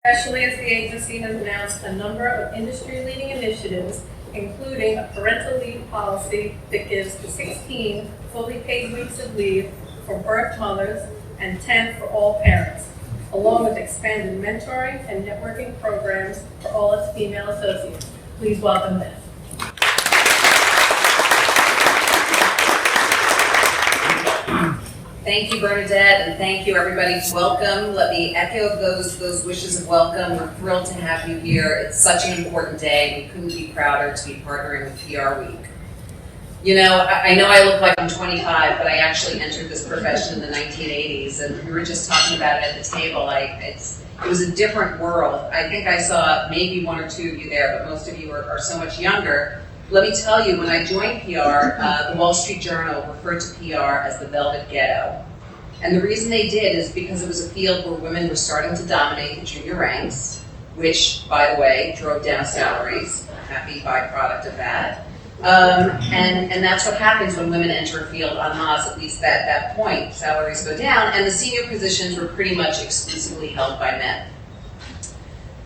especially as the agency has announced a number of industry-leading initiatives, including a parental leave policy that gives 16 fully paid weeks of leave for birth mothers and 10 for all parents, along with expanded mentoring and networking programs for all its female associates. Please welcome Beth. Thank you, Bernadette, and thank you, everybody. Welcome. Let me echo those wishes of welcome. We're thrilled to have you here. It's such an important day. We couldn't be prouder to be partnering with PRWeek. You know, I know I look like I'm 25, but I actually entered this profession in the 1980s, and we were just talking about it at the table. It was a different world. I think I saw maybe one or two of you there, but most of you are so much younger. Let me tell you, when I joined PR, the Wall Street Journal referred to PR as the Velvet Ghetto. And the reason they did is because it was a field where women were starting to dominate the junior ranks, which, by the way, drove down salaries, a happy byproduct of that. And that's what happens when women enter a field en masse, at least at that point. Salaries go down, and the senior positions were pretty much exclusively held by men.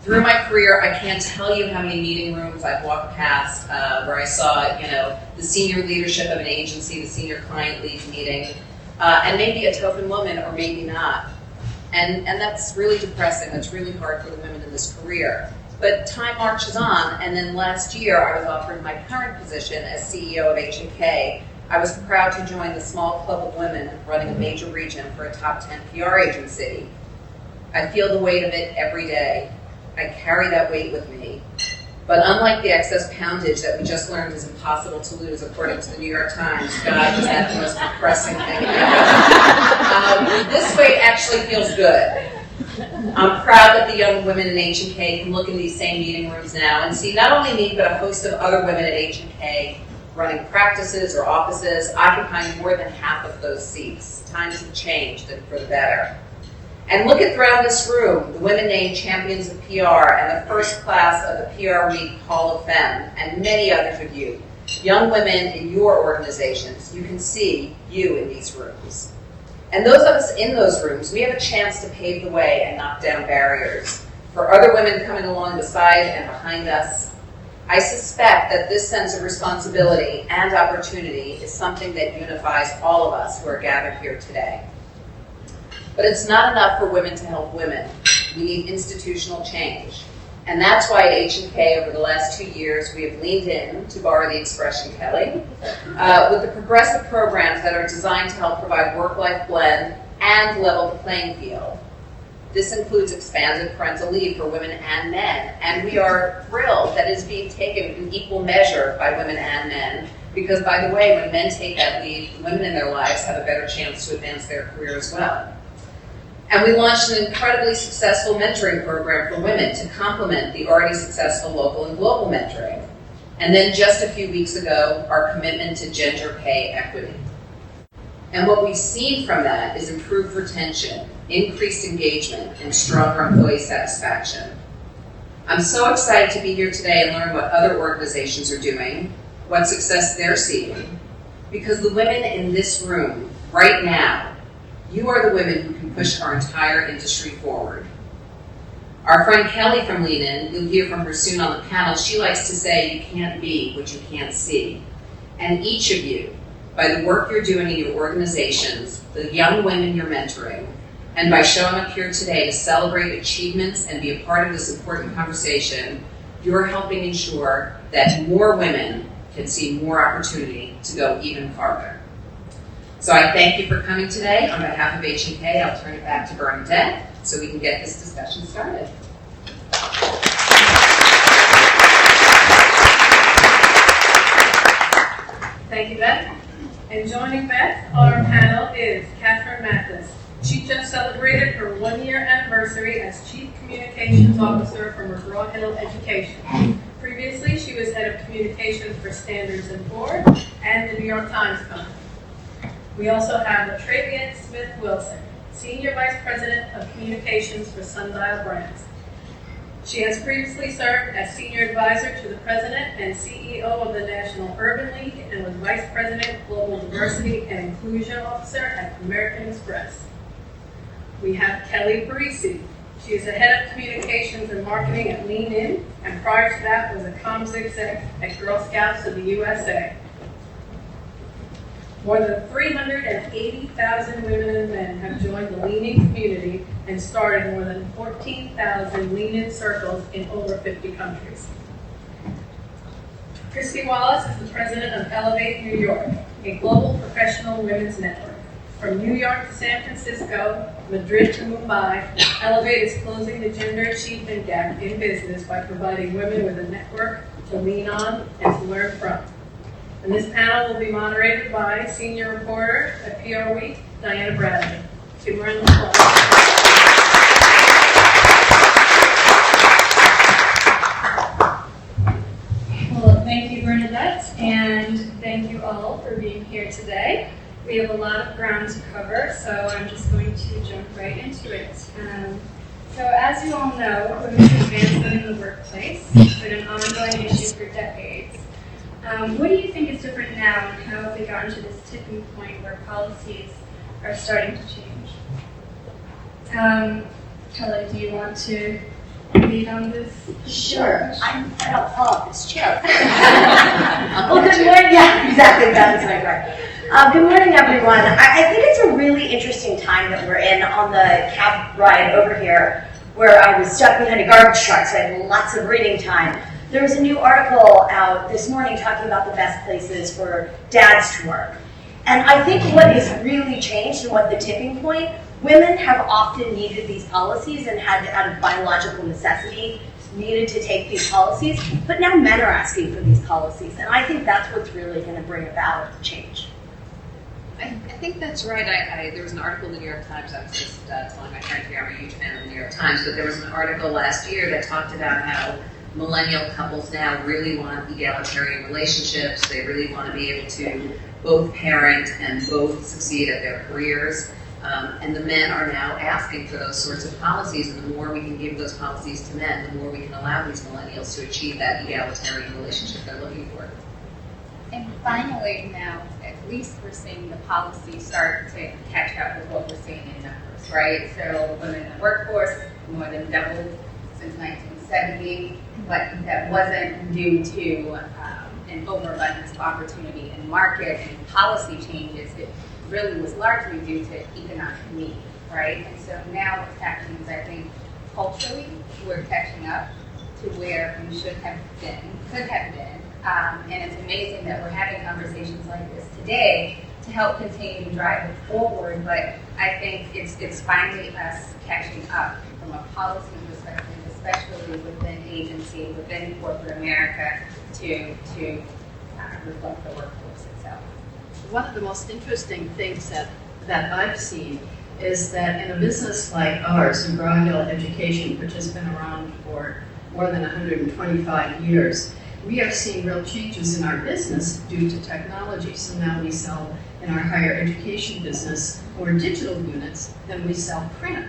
Through my career, I can't tell you how many meeting rooms I've walked past where I saw, the senior leadership of an agency, the senior client leads meeting, and maybe a token woman or maybe not. And that's really depressing. That's really hard for the women in this career. But time marches on, and then last year I was offered my current position as CEO of H&K. I was proud to join the small club of women running a major region for a top 10 PR agency. I feel the weight of it every day. I carry that weight with me. But unlike the excess poundage that we just learned is impossible to lose, according to the New York Times, God, was that the most depressing thing ever. This weight actually feels good. I'm proud that the young women in H&K can look in these same meeting rooms now and see not only me, but a host of other women at H&K running practices or offices, occupying more than half of those seats. Times have changed, and for the better. And look at throughout this room, the women named champions of PR and the first class of the PRWeek Hall of Femme, and many others of you. Young women in your organizations, you can see you in these rooms. And those of us in those rooms, we have a chance to pave the way and knock down barriers. For other women coming along beside and behind us, I suspect that this sense of responsibility and opportunity is something that unifies all of us who are gathered here today. But it's not enough for women to help women. We need institutional change. And that's why at H&K over the last 2 years, we have leaned in, to borrow the expression, Kelly, with the progressive programs that are designed to help provide work-life blend and level the playing field. This includes expanded parental leave for women and men, and we are thrilled that it is being taken in equal measure by women and men, because, by the way, when men take that leave, the women in their lives have a better chance to advance their career as well. And we launched an incredibly successful mentoring program for women to complement the already successful local and global mentoring. And then just a few weeks ago, our commitment to gender pay equity. And what we've seen from that is improved retention, increased engagement, and stronger employee satisfaction. I'm so excited to be here today and learn what other organizations are doing, what success they're seeing, because the women in this room right now, you are the women who can push our entire industry forward. Our friend Kelly from Lean In, you'll hear from her soon on the panel, she likes to say you can't be what you can't see. And each of you, by the work you're doing in your organizations, the young women you're mentoring, and by showing up here today to celebrate achievements and be a part of this important conversation, you're helping ensure that more women can see more opportunity to go even farther. So I thank you for coming today. On behalf of H&K, I'll turn it back to Bernadette so we can get this discussion started. Thank you, Beth. And joining Beth on our panel is Catherine Mathis. She just celebrated her 1-year anniversary as Chief Communications Officer for McGraw-Hill Education. Previously, she was Head of Communications for Standards & Poor's and the New York Times Company. We also have Travian Smith-Wilson, Senior Vice President of Communications for Sundial Brands. She has previously served as Senior Advisor to the President and CEO of the National Urban League and was Vice President, Global Diversity and Inclusion Officer at American Express. We have Kelly Parisi. She is the Head of Communications marketing at Lean In, and prior to that was a comms exec at Girl Scouts of the USA. More than 380,000 women and men have joined the Lean In community and started more than 14,000 Lean In circles in over 50 countries. Christy Wallace is the president of Elevate New York, a global professional women's network. From New York to San Francisco, Madrid to Mumbai, Elevate is closing the gender achievement gap in business by providing women with a network to lean on and to learn from. And this panel will be moderated by senior reporter at PRWeek, Diana Bradley. Give her an applause. Well, thank you, Bernadette, and thank you all for being here today. We have a lot of ground to cover, so I'm just going to jump right into it. So as you all know, women's advancement in the workplace has been an ongoing issue for decades. What do you think is different now, and how have we gotten to this tipping point where policies are starting to change? Kelly, do you want to lead on this? Sure. I don't fall off this chair. Well, good morning. Yeah, exactly. That is my right. Good morning, everyone. I think it's a really interesting time that we're in on the cab ride over here, where I was stuck behind a garbage truck, so I had lots of reading time. There was a new article out this morning talking about the best places for dads to work. And I think what has really changed and what the tipping point, women have often needed these policies and had, out of biological necessity, needed to take these policies, but now men are asking for these policies. And I think that's what's really going to bring about change. I think that's right. There was an article in the New York Times. I was just telling my friend here, I'm a huge fan of the New York Times, but there was an article last year that talked about how millennial couples now really want egalitarian relationships. They really want to be able to both parent and both succeed at their careers. And the men are now asking for those sorts of policies, and the more we can give those policies to men, the more we can allow these millennials to achieve that egalitarian relationship they're looking for. And finally, now, at least we're seeing the policy start to catch up with what we're seeing in numbers, right? So women in the workforce more than doubled since 1970, but that wasn't due to an overabundance of opportunity in the market and policy changes. It really was largely due to economic need, right? And so now what's happening is, I think, culturally, we're catching up to where we could have been. And it's amazing that we're having conversations like this today to help continue to drive it forward. But I think it's finally us catching up from a policy perspective, especially within agency, within corporate America, to reflect the workforce itself. One of the most interesting things that I've seen is that in a business like ours, McGraw-Hill Education, which has been around for more than 125 years, we are seeing real changes in our business due to technology. So now we sell in our higher education business more digital units than we sell print.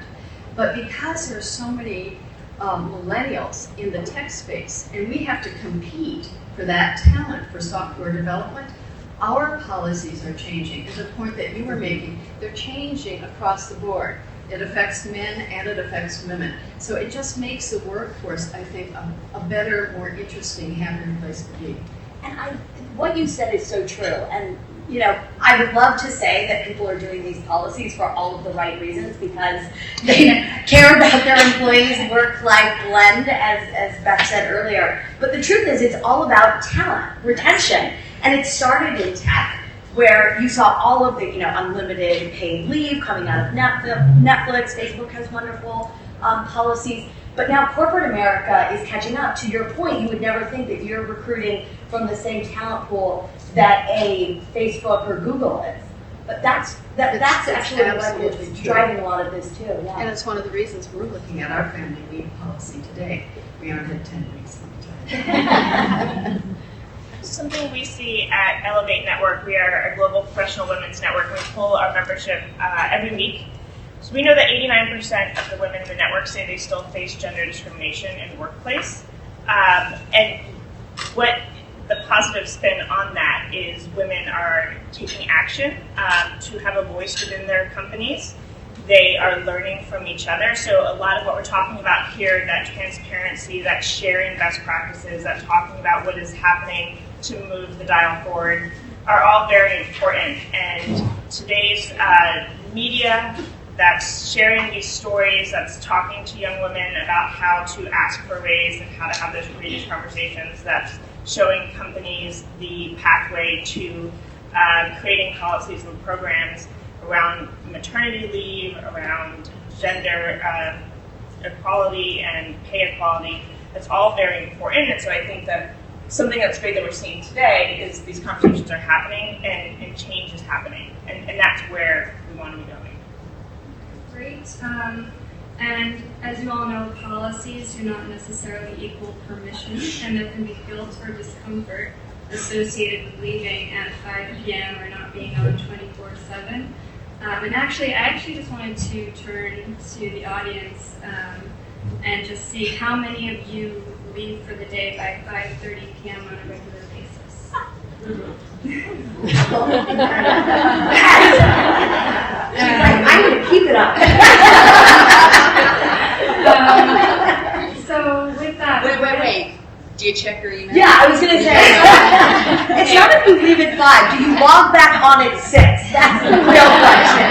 But because there are so many millennials in the tech space, and we have to compete for that talent for software development, our policies are changing. And the point that you were making, they're changing across the board. It affects men and it affects women. So it just makes the workforce, I think, a better, more interesting, happier place to be. And what you said is so true. And you know, I would love to say that people are doing these policies for all of the right reasons because they care about their employees' work-life blend, as Beth said earlier. But the truth is, it's all about talent, retention. And it started in tech, where you saw all of the, unlimited paid leave coming out of Netflix. Facebook has wonderful policies. But now corporate America is catching up. To your point, you would never think that you're recruiting from the same talent pool that a Facebook or Google is. But that's actually what's driving a lot of this too. Yeah. And it's one of the reasons we're looking at our family leave policy today. We aren't at 10 weeks at a time. Something we see at Elevate Network, we are a global professional women's network. We poll our membership every week. So we know that 89% of the women in the network say they still face gender discrimination in the workplace. And what the positive spin on that is women are taking action to have a voice within their companies. they are learning from each other. So a lot of what we're talking about here, that transparency, that sharing best practices, that talking about what is happening to move the dial forward, are all very important. And today's media that's sharing these stories, that's talking to young women about how to ask for a raise and how to have those courageous conversations, that's showing companies the pathway to creating policies and programs around maternity leave, around gender equality and pay equality. That's all very important. And so I think that something that's great that we're seeing today is these conversations are happening and change is happening. And that's where we want to be going. Great. And as you all know, policies do not necessarily equal permission, and there can be guilt or discomfort associated with leaving at 5 p.m. or not being on 24/7. And I actually just wanted to turn to the audience and just see how many of you leave for the day by 5:30 p.m. on a regular basis. I'm going to keep it up. So with that, Wait. Do you check your email? Yeah, I was going to say, it's not if you leave at 5. Do you log back on at 6? That's the real question.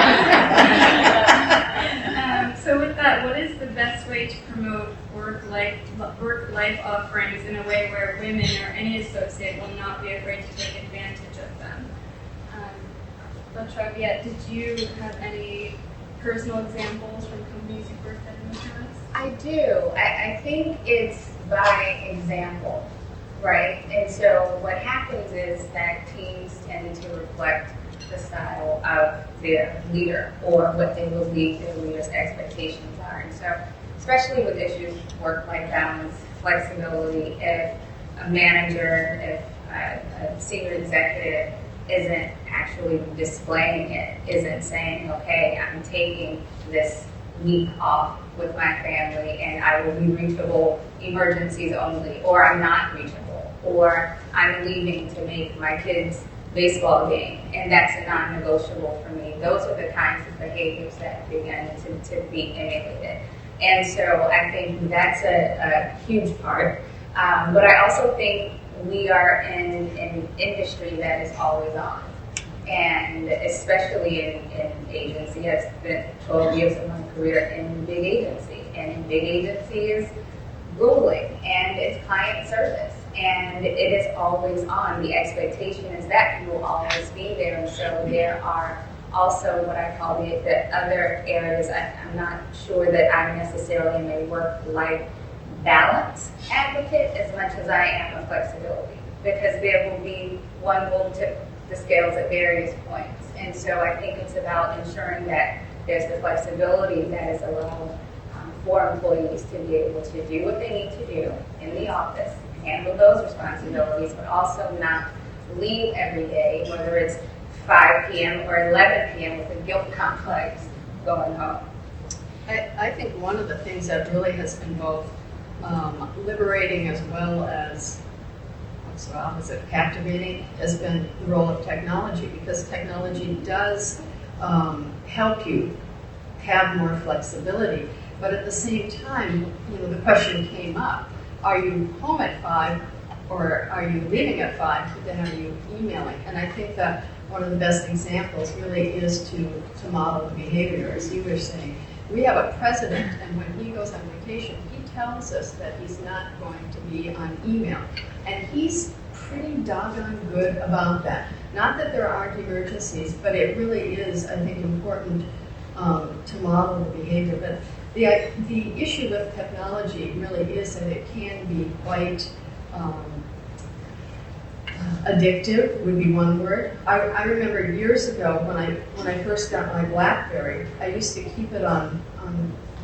So with that, what is the best way to promote work-life offerings in a way where women or any associate will not be afraid to take advantage of them? LaTreviette, did you have any personal examples from companies you've worked at in the past? I do. I think it's by example, right? And so what happens is that teams tend to reflect the style of their leader or what they believe their leader's expectations are. And so, especially with issues of work-life balance, flexibility, if a manager, if a senior executive isn't actually displaying it, isn't saying, okay, I'm taking this week off with my family and I will be reachable emergencies only, or I'm not reachable, or I'm leaving to make my kids' baseball game and that's a non-negotiable for me. Those are the kinds of behaviors that begin to be emulated. And so I think that's a huge part. But I also think we are in an industry that is always on. And especially in agency, I've spent 12 years of my career in big agency. And in big agency is ruling and it's client service. And it is always on. The expectation is that you will always be there. And so there are also what I call the other areas. I'm not sure that I'm necessarily in a work-life balance advocate as much as I am a flexibility. Because there will be one will tip the scales at various points. And so I think it's about ensuring that there's the flexibility that is allowed for employees to be able to do what they need to do in the office, handle those responsibilities, but also not leave every day, whether it's 5 p.m. or 11 p.m. with a guilt complex going home. I think one of the things that really has been both liberating as well as what's the opposite, captivating, has been the role of technology, because technology does help you have more flexibility. But at the same time, the question came up: are you home at 5, or are you leaving at 5? But then are you emailing? And I think that one of the best examples really is to model the behavior, as you were saying. We have a president, and when he goes on vacation, he tells us that he's not going to be on email. And he's pretty doggone good about that. Not that there aren't emergencies, but it really is, I think, important to model the behavior. But the issue with technology really is that it can be quite addictive, would be one word. I remember years ago when I first got my BlackBerry, I used to keep it on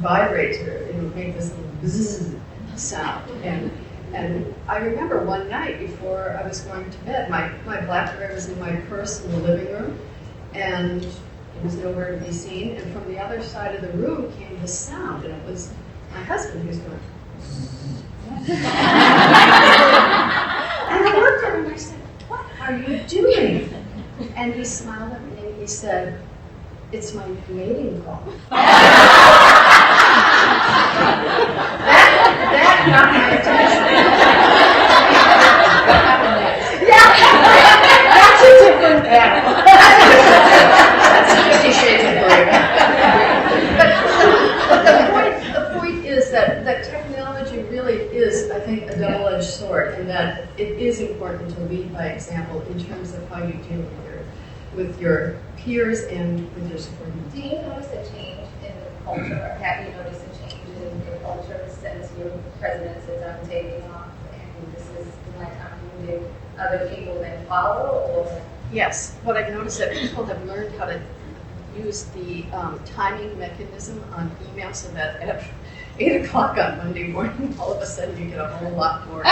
vibrator. It would make this little bzzz sound. And I remember one night before I was going to bed, my BlackBerry was in my purse in the living room, and it was nowhere to be seen. And from the other side of the room came this sound, and it was my husband who was going. And I looked at him and I said, "What are you doing?" And he smiled at me and he said, It's my mating call. That got my attention. Yeah, that's a different panel. That's 50 Shades of Blue. But the point is that technology really is, I think, a double-edged sword, and that it is important to lead by example in terms of how you deal with your peers and with your subordinates. Do you notice a change in the culture? Have you noticed a change in the culture since your president says I'm taking off and this is my time? Do other people then follow, or? Yes, what I've noticed that people have learned how to use the timing mechanism on email so that at 8 o'clock on Monday morning, all of a sudden you get a whole lot more.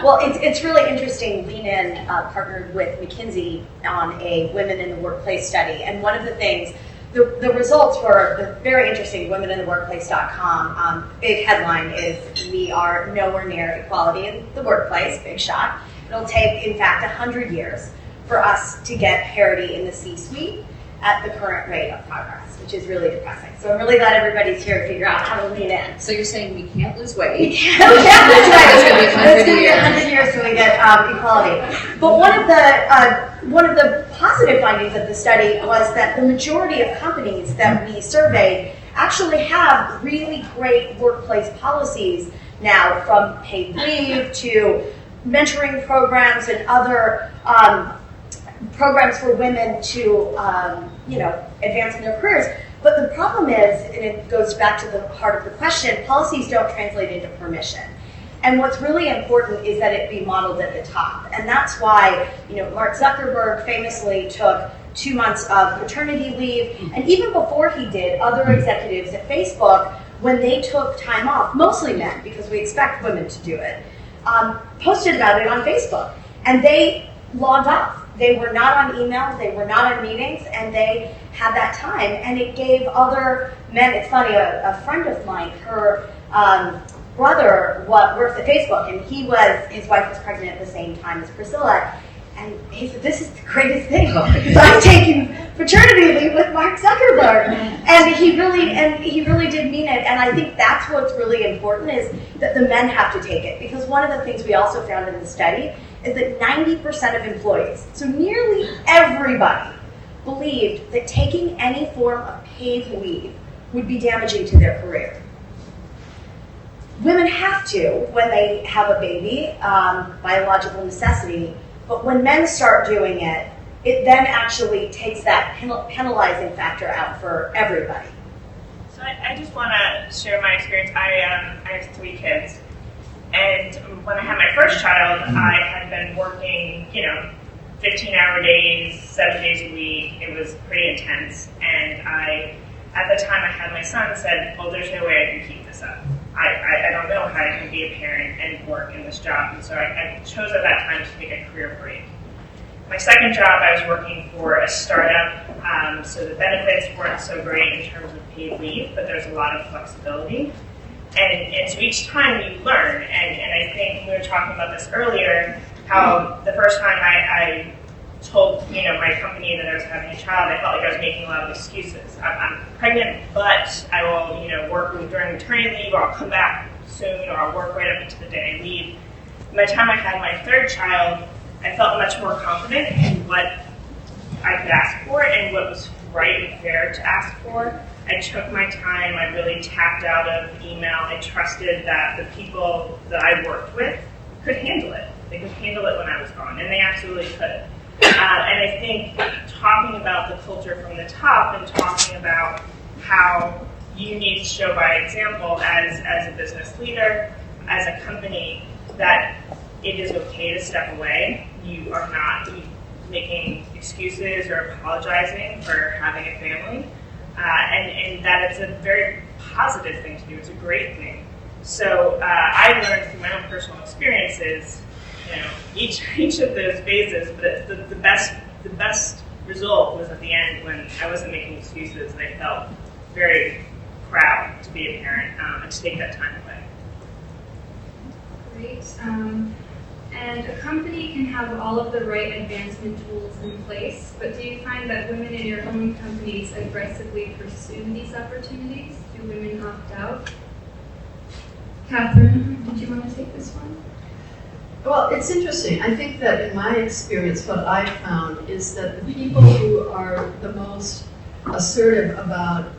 Well, it's really interesting. Lean In partnered with McKinsey on a Women in the Workplace study, and one of the things, the results were very interesting. WomenInTheWorkplace.com. Big headline is we are nowhere near equality in the workplace. Big shock. It'll take, in fact, 100 years for us to get parity in the C-suite at the current rate of progress, which is really depressing. So I'm really glad everybody's here to figure out how to lean in. So you're saying we can't lose weight? We can't lose weight. It's going to be 100 years till we get equality. But one of the positive findings of the study was that the majority of companies that we surveyed actually have really great workplace policies now, from paid leave to mentoring programs and other programs for women to advance in their careers. But the problem is, and it goes back to the heart of the question, policies don't translate into permission. And what's really important is that it be modeled at the top. And that's why, Mark Zuckerberg famously took 2 months of paternity leave. And even before he did, other executives at Facebook, when they took time off, mostly men, because we expect women to do it, posted about it on Facebook. And they logged off. They were not on email, they were not on meetings, and they had that time. And it gave other men, it's funny, a friend of mine, her brother works at Facebook, and his wife was pregnant at the same time as Priscilla. And he said, this is the greatest thing, because I'm taking paternity leave with Mark Zuckerberg. And he really did mean it. And I think that's what's really important, is that the men have to take it. Because one of the things we also found in the study is that 90% of employees, so nearly everybody, believed that taking any form of paid leave would be damaging to their career. Women have to when they have a baby, biological necessity, but when men start doing it, it then actually takes that penalizing factor out for everybody. So I just want to share my experience. I have 3 kids. And when I had my first child, I had been working, 15-hour days, 7 days a week. It was pretty intense. And at the time I had my son, said, well, there's no way I can keep this up. I don't know how I can be a parent and work in this job. And so I chose at that time to take a career break. My second job, I was working for a startup, so the benefits weren't so great in terms of paid leave, but there's a lot of flexibility. And so each time you learn, and I think we were talking about this earlier, how the first time I told my company that I was having a child, I felt like I was making a lot of excuses. I'm pregnant, but I will work during maternity leave, or I'll come back soon, or I'll work right up until the day I leave. By the time I had my third child, I felt much more confident in what I could ask for and what was right and fair to ask for. I took my time, I really tapped out of email. I trusted that the people that I worked with could handle it. They could handle it when I was gone, and they absolutely could. And I think talking about the culture from the top and talking about how you need to show by example as a business leader, as a company, that it is okay to step away. You are not making excuses or apologizing for having a family. And that it's a very positive thing to do. It's a great thing. So I learned through my own personal experiences, each of those phases. But the best result was at the end, when I wasn't making excuses, and I felt very proud to be a parent and to take that time away. Great. And a company can have all of the right advancement tools in place, but do you find that women in your own companies aggressively pursue these opportunities? Do women opt out? Catherine, did you want to take this one? Well, it's interesting. I think that in my experience, what I've found is that the people who are the most assertive about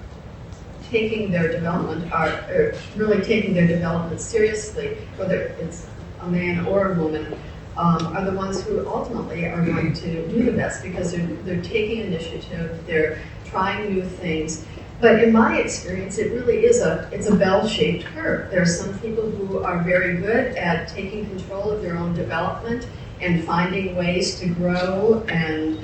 taking their development are really taking their development seriously, whether it's a man or a woman, are the ones who ultimately are going to do the best because they're taking initiative, they're trying new things. But in my experience, it really is it's a bell-shaped curve. There are some people who are very good at taking control of their own development and finding ways to grow and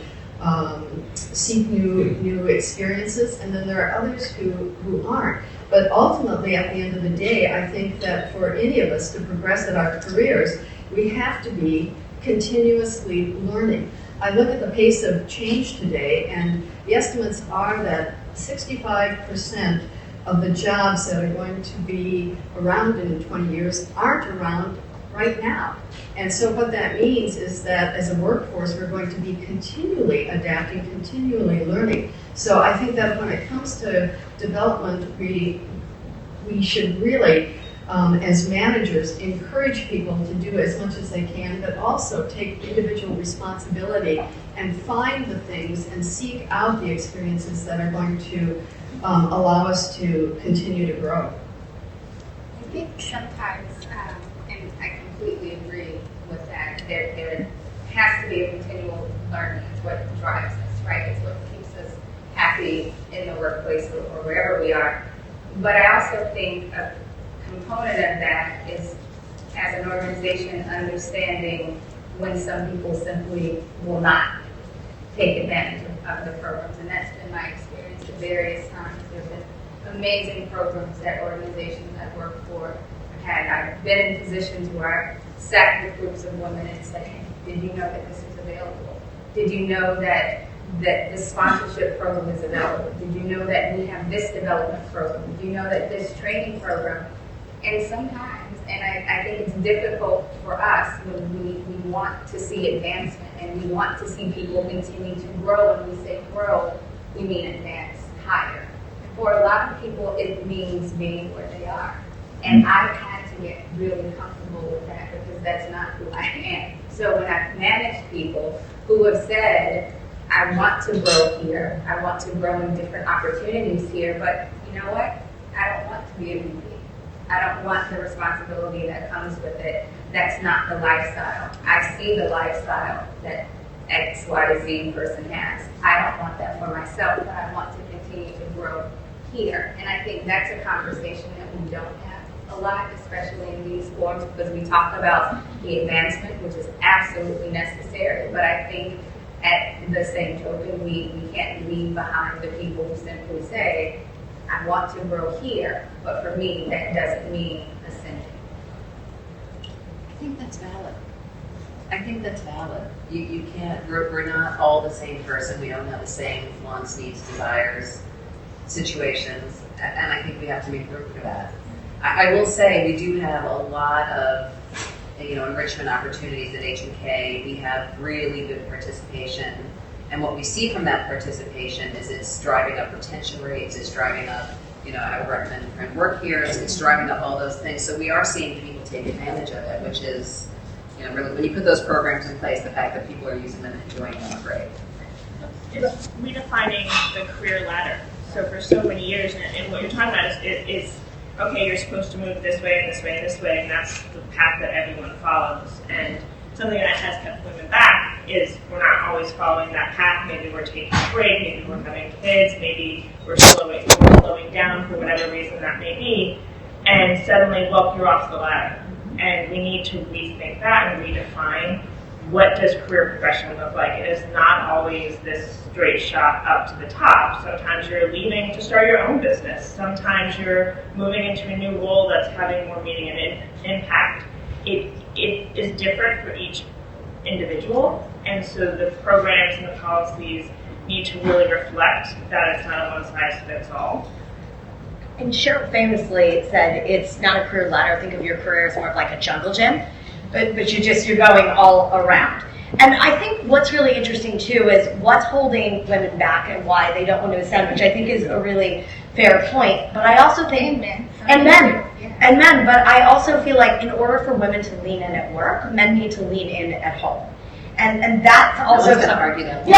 seek new experiences, and then there are others who aren't. But ultimately, at the end of the day, I think that for any of us to progress in our careers, we have to be continuously learning. I look at the pace of change today, and the estimates are that 65% of the jobs that are going to be around in 20 years aren't around right now. And so what that means is that as a workforce, we're going to be continually adapting, continually learning. So I think that when it comes to development, we should really, as managers, encourage people to do as much as they can, but also take individual responsibility and find the things and seek out the experiences that are going to allow us to continue to grow. I think sometimes, and I completely agree with that, there has to be a continual learning. It's what drives us, right? It's what keeps us happy in the workplace or wherever we are. But I also think a component of that is, as an organization, understanding when some people simply will not take advantage of the programs. And that's been my experience at various times. There have been amazing programs at organizations I've worked for. I've been in positions where I've sat with groups of women and said, hey, did you know that this is available? Did you know that the sponsorship program is available? Did you know that we have this development program? Did you know that this training program? And sometimes, and I think it's difficult for us when we want to see advancement and we want to see people continue to grow. When we say grow, we mean advance higher. For a lot of people, it means being where they are. And I've had to get really comfortable with that because that's not who I am. So when I've managed people who have said, I want to grow here, I want to grow in different opportunities here, but you know what? I don't want to be a VP. I don't want the responsibility that comes with it. That's not the lifestyle. I see the lifestyle that X, Y, Z person has. I don't want that for myself, but I want to continue to grow here. And I think that's a conversation that we don't have a lot, especially in these forums, because we talk about the advancement, which is absolutely necessary. But I think at the same token, we can't leave behind the people who simply say, I want to grow here, but for me, that doesn't mean ascending. I think that's valid. You can't, we're not all the same person. We don't have the same wants, needs, desires, situations, and I think we have to make room for that. I will say we do have a lot of enrichment opportunities at H&K. We have really good participation, and what we see from that participation is it's driving up retention rates, it's driving up, I would recommend a friend work here, it's driving up all those things. So we are seeing people take advantage of it, which is, really, when you put those programs in place, the fact that people are using them and enjoying them are great. It's redefining the career ladder. So for so many years, and what you're talking about is okay, you're supposed to move this way and this way and this way, and that's the path that everyone follows. And something that has kept women back is we're not always following that path. Maybe we're taking a break, maybe we're having kids, maybe we're slowing down for whatever reason that may be, and suddenly, well, you're off the ladder. And we need to rethink that and redefine what does career progression look like. It is not always this straight shot up to the top. Sometimes you're leaving to start your own business. Sometimes you're moving into a new role that's having more meaning and impact. It is different for each individual, and so the programs and the policies need to really reflect that it's not a one-size-fits-all. And Cheryl famously said, it's not a career ladder. Think of your career as more of like a jungle gym. but you're going all around. And I think what's really interesting too is what's holding women back and why they don't want to ascend, which I think is a really fair point. But I also think and men, but I also feel like in order for women to lean in at work, men need to lean in at home. And that's also going to argue that. Yeah.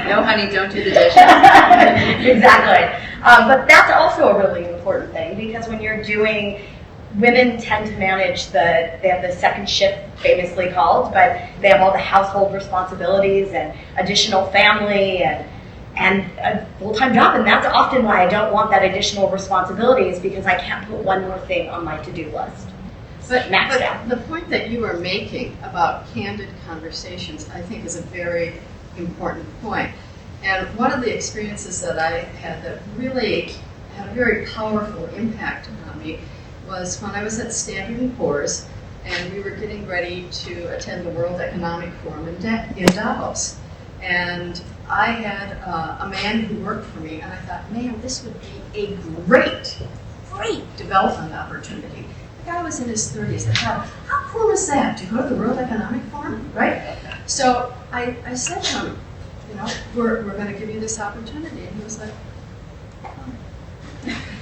No, honey, don't do the dishes. Exactly. But that's also a really important thing because when you're doing, women tend to manage they have the second shift famously called, but they have all the household responsibilities and additional family and a full-time job. And that's often why I don't want that additional responsibilities because I can't put one more thing on my to-do list. But Maxed out. the point that you are making about candid conversations, I think, is a very important point. And one of the experiences that I had that really had a very powerful impact on me was when I was at Standard & Poor's, and we were getting ready to attend the World Economic Forum in Davos. And I had a man who worked for me, and I thought, man, this would be a great development opportunity. The guy was in his 30s. I thought, how cool is that to go to the World Economic Forum, right? So I said to him, we're going to give you this opportunity. And he was like,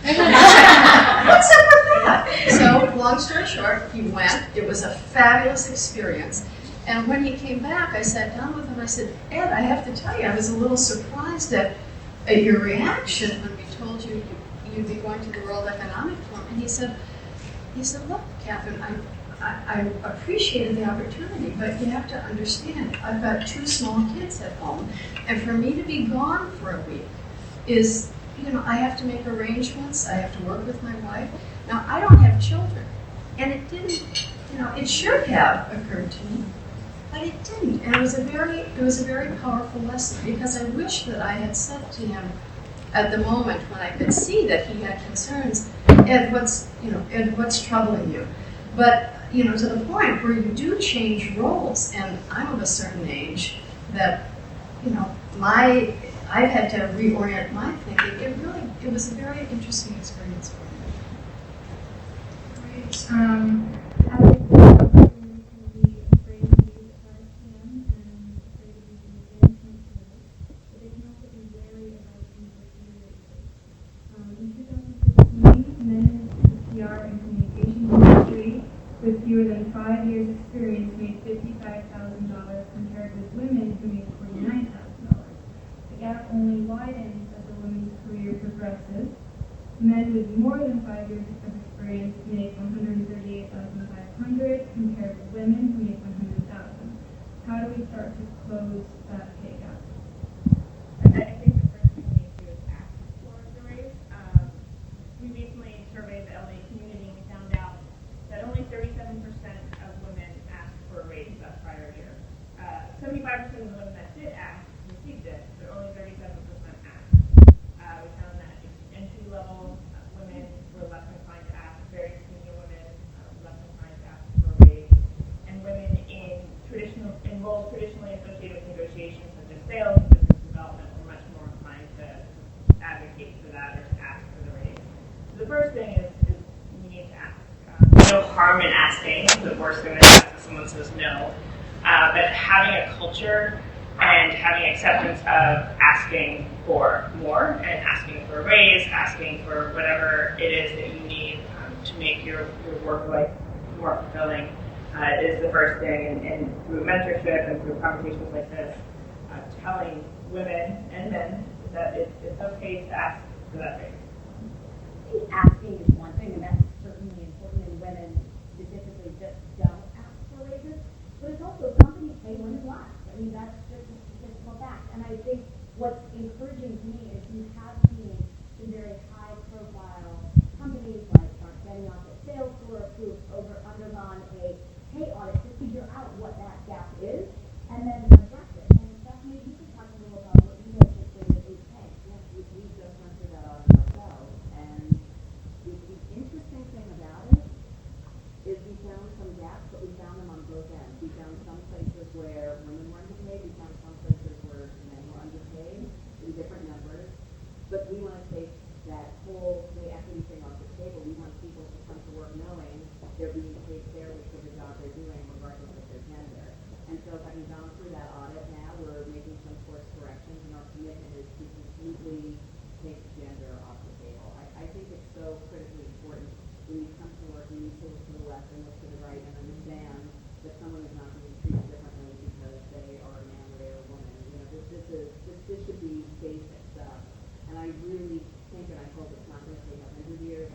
what's up with that? So long story short, he went. It was a fabulous experience. And when he came back, I sat down with him. I said, Ed, I have to tell you, I was a little surprised at your reaction when we told you you'd be going to the World Economic Forum. And he said, look, Catherine, I appreciated the opportunity, but you have to understand, I've got 2 small kids at home, and for me to be gone for a week is, I have to make arrangements, I have to work with my wife. Now, I don't have children, and it didn't, it should have occurred to me, but it didn't, and it was a very powerful lesson, because I wish that I had said to him at the moment when I could see that he had concerns, Ed, what's troubling you? But, to the point where you do change roles, and I'm of a certain age that, I've had to reorient my thinking. It was a very interesting experience for me. Great. I would love to be afraid to use Hall of Femme and afraid to use the intentionally, but they can also be wary about things like In 2015, men in the PR and communications industry with fewer than 5 years experience made $55,000 compared with women who made $49,000. The gap only widens as a woman's career progresses. Men with more than 5 years of experience make $138,500 compared with women who make $100,000. How do we start to close that pay gap? I think the first thing we need to do is ask for the raise. We recently surveyed the LA community and we found out that only 37% of women asked for a raise that prior year. 75% of the women that did ask received it, but only 37% asked. We found that entry-level women were less inclined to ask, very senior women less inclined to ask for a raise, and women in roles traditionally associated with negotiations such as sales and business development were much more inclined to advocate for that or to ask for the raise. So the first thing is we need to ask. No harm in asking, the worst thing that happens is someone says no. But having a culture and having acceptance of asking for more and asking for a raise, asking for whatever it is that you need to make your work life more fulfilling is the first thing. And through mentorship and through conversations like this, telling women and men that it's okay to ask for that raise. I think asking is one thing, and that's certainly important, and women specifically just don't ask for raises. But it's also companies pay women's last. I mean, that's just a statistical fact. And I think what's encouraging to me is you have seen some very high-profile companies like getting off at Salesforce who've undergone a pay audit to figure out what that gap is and then address it. And Stephanie, you can talk a little about what you guys just did with 8K. Yes, we just went through that audit ourselves, and we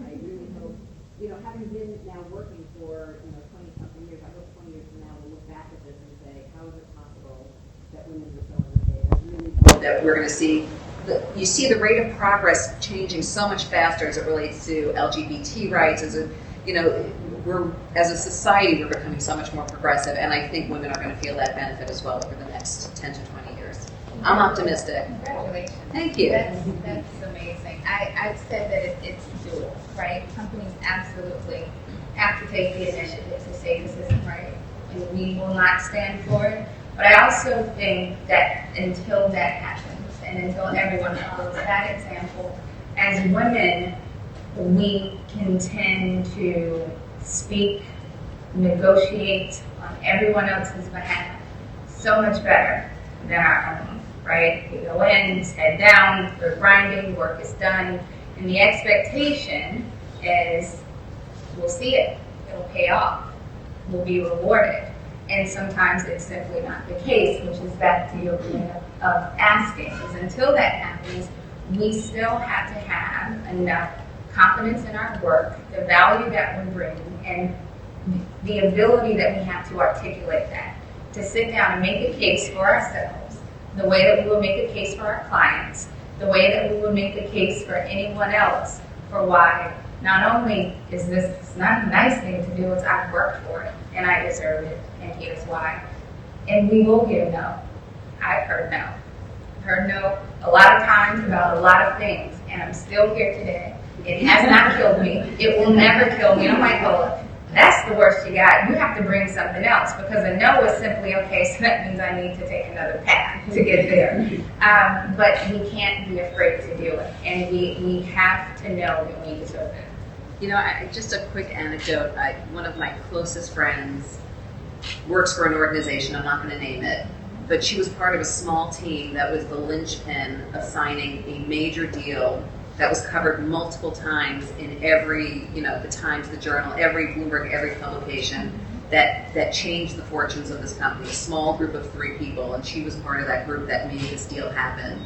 I really hope, having been now working for, 20-something years, I hope 20 years from now we'll look back at this and say, how is it possible that women were so underpaid? I really hope that we're going to see, you see the rate of progress changing so much faster as it relates to LGBT rights, as a society, we're becoming so much more progressive, and I think women are going to feel that benefit as well over the next 10 to 20 years. I'm optimistic. Congratulations. Thank you. That's amazing. I've said that it's doable, right? Companies absolutely have to take the initiative to say this isn't right, and we will not stand for it. But I also think that until that happens, and until everyone follows that example, as women, we can tend to speak, negotiate on everyone else's behalf so much better than our own, right? We go in, head down, we're grinding, work is done, and the expectation is we'll see it, it'll pay off, we'll be rewarded. And sometimes it's simply not the case, which is back to your point of asking, is until that happens, we still have to have enough confidence in our work, the value that we bring, and the ability that we have to articulate that, to sit down and make a case for ourselves, the way that we will make a case for our clients, the way that we will make a case for anyone else for why not only is this not a nice thing to do, it's I've worked for it and I deserve it, and here's why. And we will get a no. I've heard no. I've heard no a lot of times about a lot of things, and I'm still here today. It has not killed me. It will never kill me. I'm like, oh, that's the worst you got. You have to bring something else, because a no is simply, okay, so that means I need to take another path to get there. But we can't be afraid to do it, and we have to know that we deserve it. Just a quick anecdote. One of my closest friends works for an organization, I'm not going to name it, but she was part of a small team that was the linchpin of signing a major deal that was covered multiple times in every, the Times, the Journal, every Bloomberg, every publication that changed the fortunes of this company. A small group of 3 people, and she was part of that group that made this deal happen.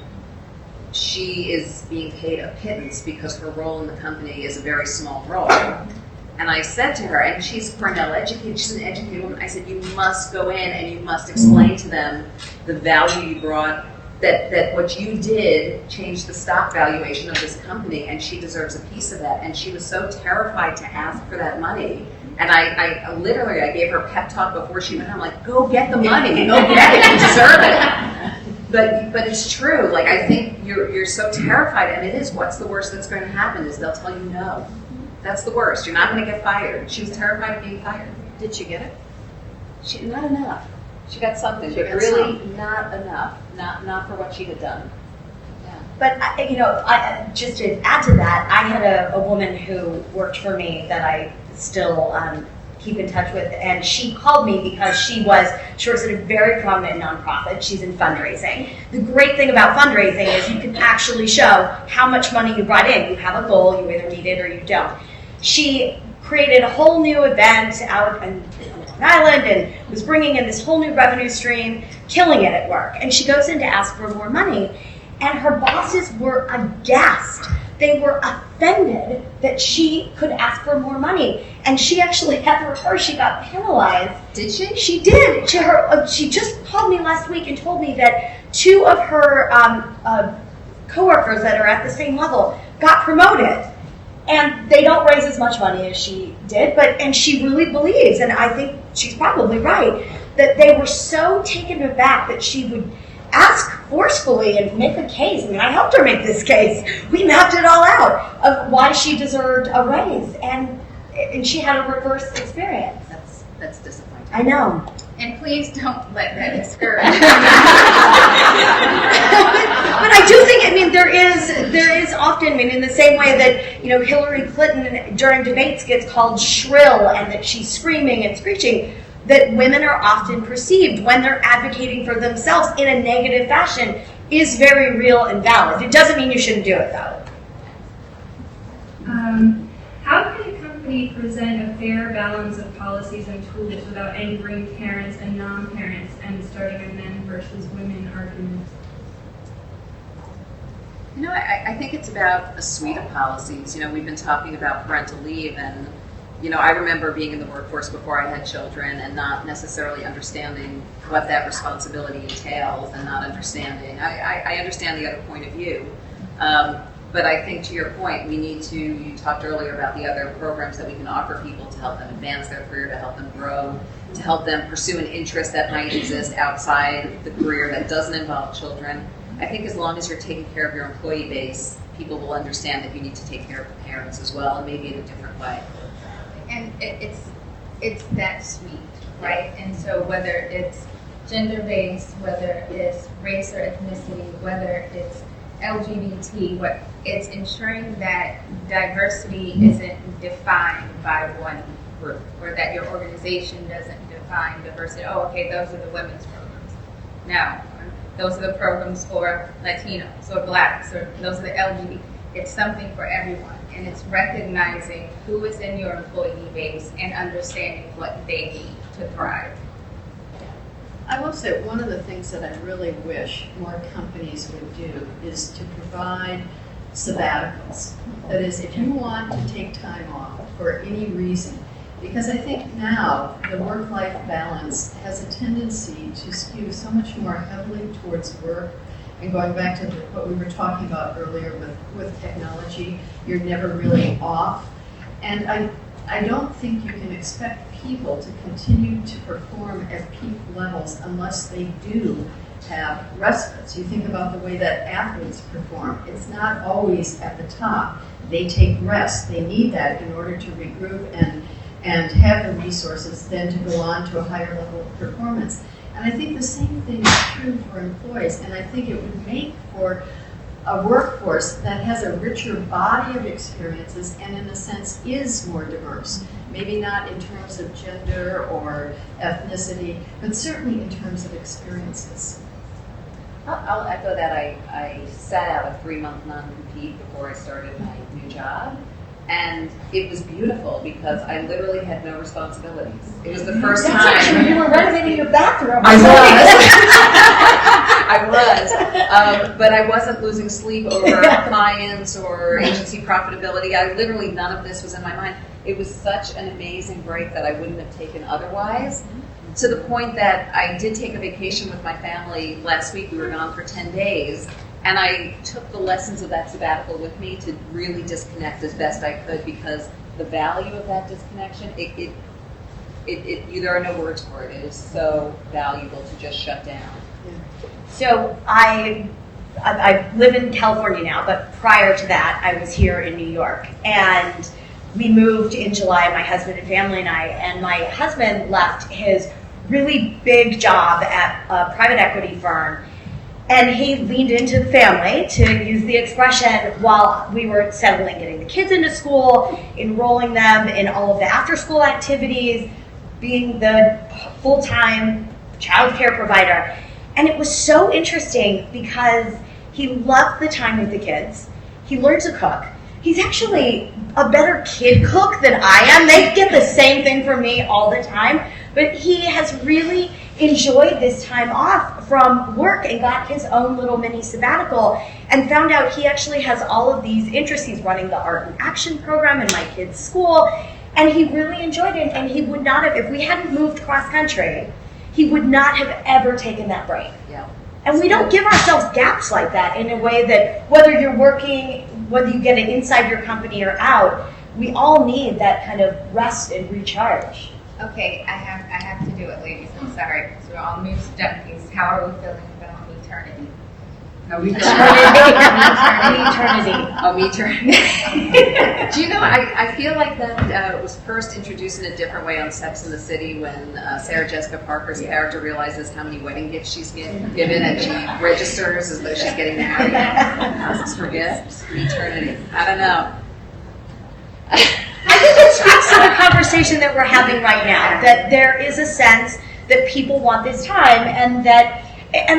She is being paid a pittance because her role in the company is a very small role. And I said to her, and she's Cornell educated, she's an educated woman, I said, you must go in and you must explain to them the value you brought, that what you did changed the stock valuation of this company, and she deserves a piece of that. And she was so terrified to ask for that money. And I literally gave her a pep talk before she went. I'm like, go get the money, go get it, you deserve it. But it's true. Like, I think you're so terrified, and it is. What's the worst that's going to happen is they'll tell you no. That's the worst. You're not going to get fired. She was terrified of being fired. Did she get it? Not enough. She got something, but really not enough. Not for what she had done. Yeah. But I just to add to that, I had a woman who worked for me that I still keep in touch with, and she called me because she works at a very prominent nonprofit. She's in fundraising. The great thing about fundraising is you can actually show how much money you brought in. You have a goal, you either meet it or you don't. She created a whole new event out on Long Island and was bringing in this whole new revenue stream, killing it at work. And she goes in to ask for more money, and her bosses were aghast. They were offended that she could ask for more money. And she actually had to refer, she got penalized. Did she? She did. She just called me last week and told me that 2 of her coworkers that are at the same level got promoted. And they don't raise as much money as she did, and she really believes, and I think she's probably right, that they were so taken aback that she would ask forcefully and make a case. I mean, I helped her make this case. We mapped it all out of why she deserved a raise, and she had a reverse experience. That's disappointing. I know. And please don't let that discourage. But I do think, there is often, in the same way that, Hillary Clinton during debates gets called shrill and that she's screaming and screeching, that women are often perceived when they're advocating for themselves in a negative fashion is very real and valid. It doesn't mean you shouldn't do it, though. How can a company present a fair balance of policies and tools without angering parents and non-parents and starting a men versus women argument? I think it's about a suite of policies. We've been talking about parental leave, and I remember being in the workforce before I had children and not necessarily understanding what that responsibility entails, and not understanding. I understand the other point of view, but I think to your point, you talked earlier about the other programs that we can offer people to help them advance their career, to help them grow, to help them pursue an interest that might exist outside the career that doesn't involve children. I think as long as you're taking care of your employee base, people will understand that you need to take care of the parents as well, and maybe in a different way. And it's that sweet, right? And so whether it's gender-based, whether it's race or ethnicity, whether it's LGBT, it's ensuring that diversity isn't defined by one group, or that your organization doesn't define diversity. Oh, okay, those are the women's programs. No, those are the programs for Latinos or Blacks, or those are the LGBT. It's something for everyone, and it's recognizing who is in your employee base and understanding what they need to thrive. I will say one of the things that I really wish more companies would do is to provide sabbaticals. That is, if you want to take time off for any reason, because I think now the work-life balance has a tendency to skew so much more heavily towards work. And going back to what we were talking about earlier with technology, you're never really off. And I don't think you can expect people to continue to perform at peak levels unless they do have respites. You think about the way that athletes perform. It's not always at the top. They take rest. They need that in order to regroup and have the resources then to go on to a higher level of performance. And I think the same thing is true for employees, and I think it would make for a workforce that has a richer body of experiences and in a sense is more diverse. Maybe not in terms of gender or ethnicity, but certainly in terms of experiences. I'll echo that. I sat out a 3-month non-compete before I started my new job. And it was beautiful because I literally had no responsibilities. It was the first time. You were renovating your bathroom. I was. But I wasn't losing sleep over clients or agency profitability. Literally none of this was in my mind. It was such an amazing break that I wouldn't have taken otherwise. To the point that I did take a vacation with my family last week. We were gone for 10 days. And I took the lessons of that sabbatical with me to really disconnect as best I could, because the value of that disconnection, there are no words for it. It is so valuable to just shut down. So I live in California now, but prior to that, I was here in New York. And we moved in July, my husband and family and I, and my husband left his really big job at a private equity firm. And he leaned into the family, to use the expression, while we were settling, getting the kids into school, enrolling them in all of the after-school activities, being the full-time child care provider. And it was so interesting because he loved the time with the kids. He learned to cook. He's actually a better kid cook than I am. They get the same thing from me all the time. But he has really enjoyed this time off from work and got his own little mini sabbatical and found out he actually has all of these interests. He's running the art and action program in my kids' school, and he really enjoyed it. And he would not have, if we hadn't moved cross country, he would not have ever taken that break. Yeah. And we don't give ourselves gaps like that in a way that whether you're working, whether you get it inside your company or out, we all need that kind of rest and recharge. Okay, I have to do it, ladies. I'm sorry. So we're all news junkies. How are we feeling about eternity? Eternity. Do you know, I feel like that was first introduced in a different way on Sex and the City when Sarah Jessica Parker's character realizes how many wedding gifts she's given, and she registers as though she's getting married. Asks for gifts. Eternity. I don't know. I think it speaks to the conversation that we're having right now, that there is a sense that people want this time, and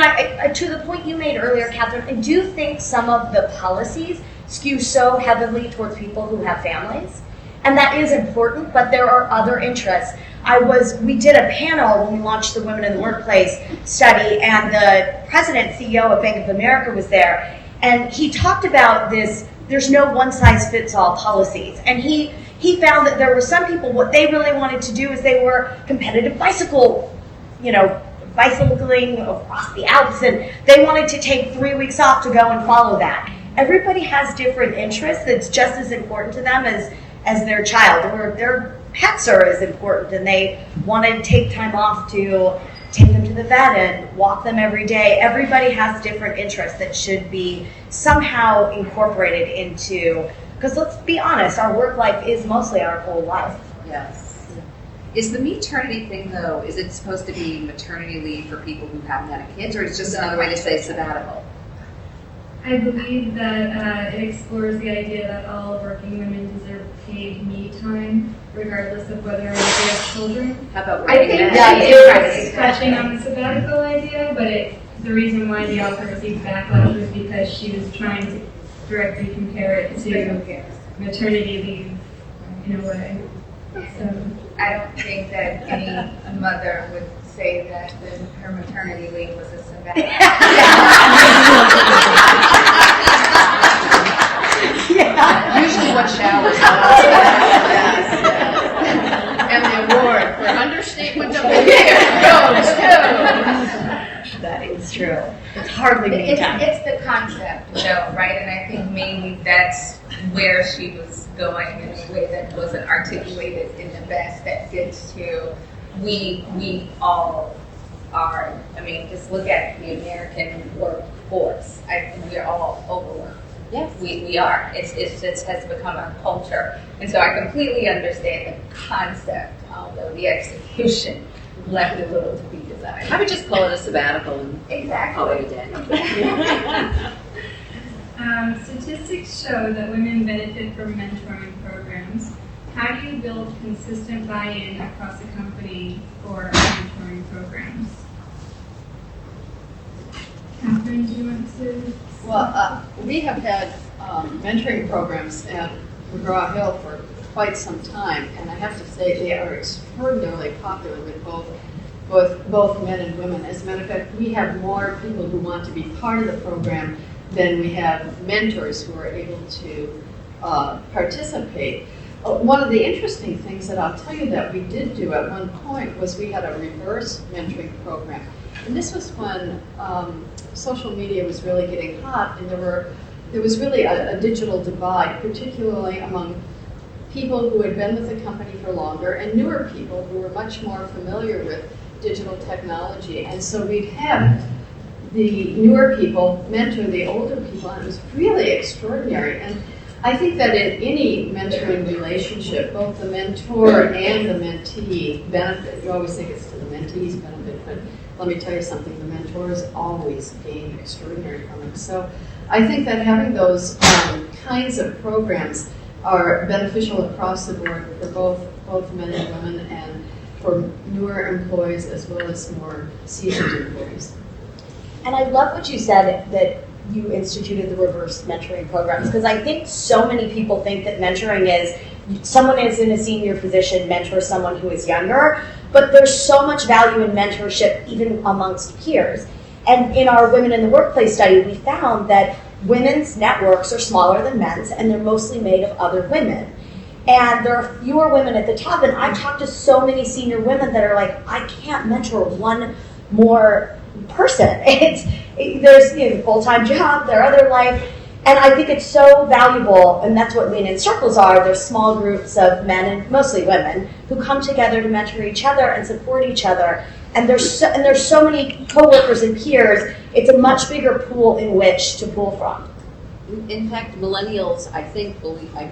I to the point you made earlier, Catherine, I do think some of the policies skew so heavily towards people who have families, and that is important, but there are other interests. We did a panel when we launched the Women in the Workplace study, and the president, CEO of Bank of America was there, And he talked about this, there's no one-size-fits-all policies. And he found that there were some people, what they really wanted to do is they were competitive bicycling across the Alps, and they wanted to take 3 weeks off to go and follow that. Everybody has different interests that's just as important to them as their child, or their pets are as important, and they want to take time off to take them to the vet and walk them every day. Everybody has different interests that should be somehow incorporated into, because let's be honest, our work life is mostly our whole life. Yes. Is the maternity thing, though, is it supposed to be maternity leave for people who haven't had kids, or is it just another way to say sabbatical? I believe that it explores the idea that all working women deserve paid me time, regardless of whether or not they have children. How about I think working that men? is touching on the sabbatical idea, but the reason why the author received backlash was because she was trying to directly compare it to maternity leave in a way. So I don't think that any mother would say that her maternity leave was a sabbatical. Usually what showers and the award for understatement of the year goes to. That is true. It's hardly me time. It's the concept, though, right? And I think maybe that's where she was going in a way that wasn't articulated in the best, that gets to we all are. I mean, just look at the American workforce. We're all overworked. Yes. We are. It has become our culture. And so I completely understand the concept, although the execution left a little to be desired. I would just call it a sabbatical and call it a day. statistics show that women benefit from mentoring programs. How do you build consistent buy-in across a company for mentoring programs? Catherine, do you want to? Well, we have had mentoring programs at McGraw-Hill for quite some time, and I have to say they are extraordinarily popular with both men and women. As a matter of fact, we have more people who want to be part of the program than we have mentors who are able to participate. One of the interesting things that I'll tell you that we did do at one point was we had a reverse mentoring program. And this was when social media was really getting hot, and there was really a digital divide, particularly among people who had been with the company for longer and newer people who were much more familiar with digital technology. And so we'd have the newer people mentor the older people, and it was really extraordinary. And I think that in any mentoring relationship, both the mentor and the mentee benefit. You always think it's to the mentee's benefit, but let me tell you something, the mentors always gain extraordinary from it. So I think that having those kinds of programs are beneficial across the board for both men and women, and for newer employees as well as more seasoned employees. And I love what you said, that you instituted the reverse mentoring programs, because I think so many people think that mentoring is someone is in a senior position, mentor someone who is younger, but there's so much value in mentorship even amongst peers. And in our Women in the Workplace study, we found that women's networks are smaller than men's, and they're mostly made of other women. And there are fewer women at the top, and I've talked to so many senior women that are like, I can't mentor one more person. There's a full-time job, their other life, and I think it's so valuable, and that's what Lean In Circles are. They're small groups of men and mostly women who come together to mentor each other and support each other. And there's so many coworkers and peers. It's a much bigger pool in which to pull from. In fact, millennials, I